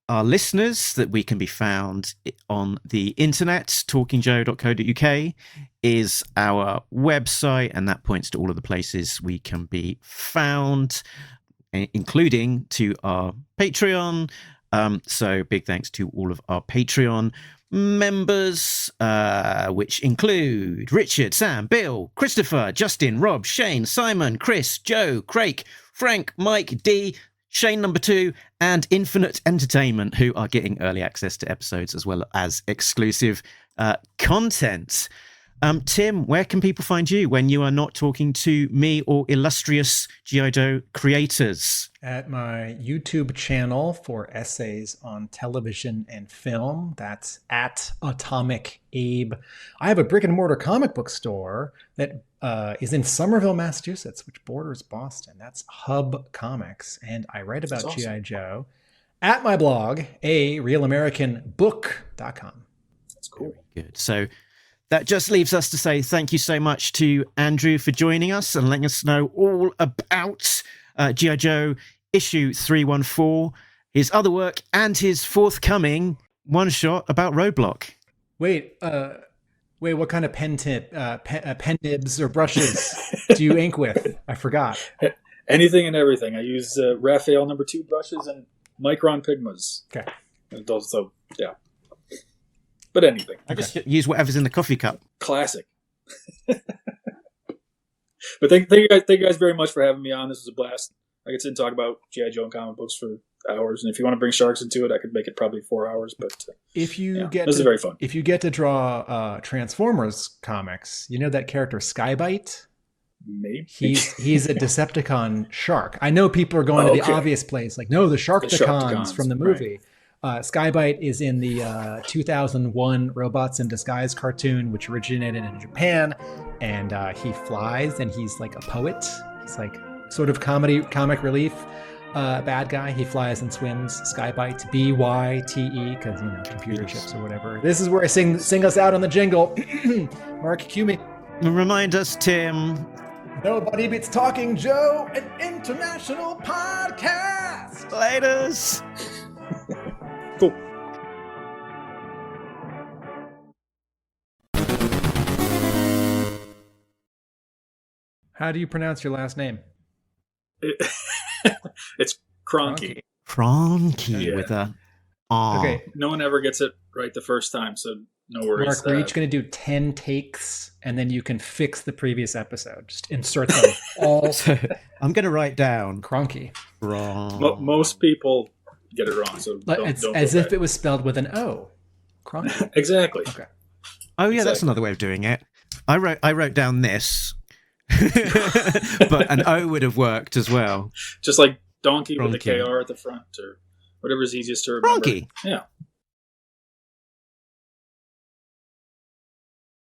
our listeners that we can be found on the internet. talkingjoe.co.uk is our website, and that points to all of the places we can be found, including to our Patreon. So big thanks to all of our Patreon members, which include Richard, Sam, Bill, Christopher, Justin, Rob, Shane, Simon, Chris, Joe, Craig, Frank, Mike, D, Shane number 2, and Infinite Entertainment, who are getting early access to episodes as well as exclusive content. Tim, where can people find you when you are not talking to me or illustrious G.I. Joe creators? At my YouTube channel for essays on television and film. That's at Atomic Abe. I have a brick and mortar comic book store that is in Somerville, Massachusetts, which borders Boston. That's Hub Comics. And I write about G.I. Joe at my blog, arealamericanbook.com. That's cool. Very good. So that just leaves us to say thank you so much to Andrew for joining us and letting us know all about G.I. Joe issue 314, his other work, and his forthcoming one-shot about Roadblock. Wait, what kind of pen nibs or brushes do you ink with? I forgot. Anything and everything. I use Raphael number 2 brushes and Micron Pigmas. Okay. And those, so, yeah. But anything. I just use whatever's in the coffee cup. Classic. But thank you guys very much for having me on. This was a blast. I could sit and talk about G.I. Joe and comic books for hours, and if you want to bring sharks into it, I could make it probably 4 hours. But this is very fun. If you get to draw Transformers comics, you know that character Skybite? Maybe he's a Decepticon shark. I know people are going to the obvious place, like no, the Sharkticons from the movie. Right. Skybite is in the 2001 Robots in Disguise cartoon, which originated in Japan, and he flies, and he's like a poet. He's like sort of comic relief bad guy. He flies and swims. Skybite, BYTE, because computer chips or whatever. This is where I sing us out on the jingle. Mark, cue me. Remind us, Tim. Nobody Beats Talking Joe, an international podcast. Laters. Cool. How do you pronounce your last name? It's Krahnke. Krahnke Yeah. with a R. Okay, No one ever gets it right the first time, so no worries. Mark, we're each going to do 10 takes, and then you can fix the previous episode. Just insert them all. So I'm going to write down Cronky. Most people get it wrong, so It's don't as feel if bad. it was spelled with an O. Cronky. Exactly. Okay. Oh yeah, that's Exactly. another way of doing it. I wrote down this, but an O would have worked as well. Just like donkey with the Krahnke. KR at the front, or whatever's easiest to remember. Krahnke. Yeah.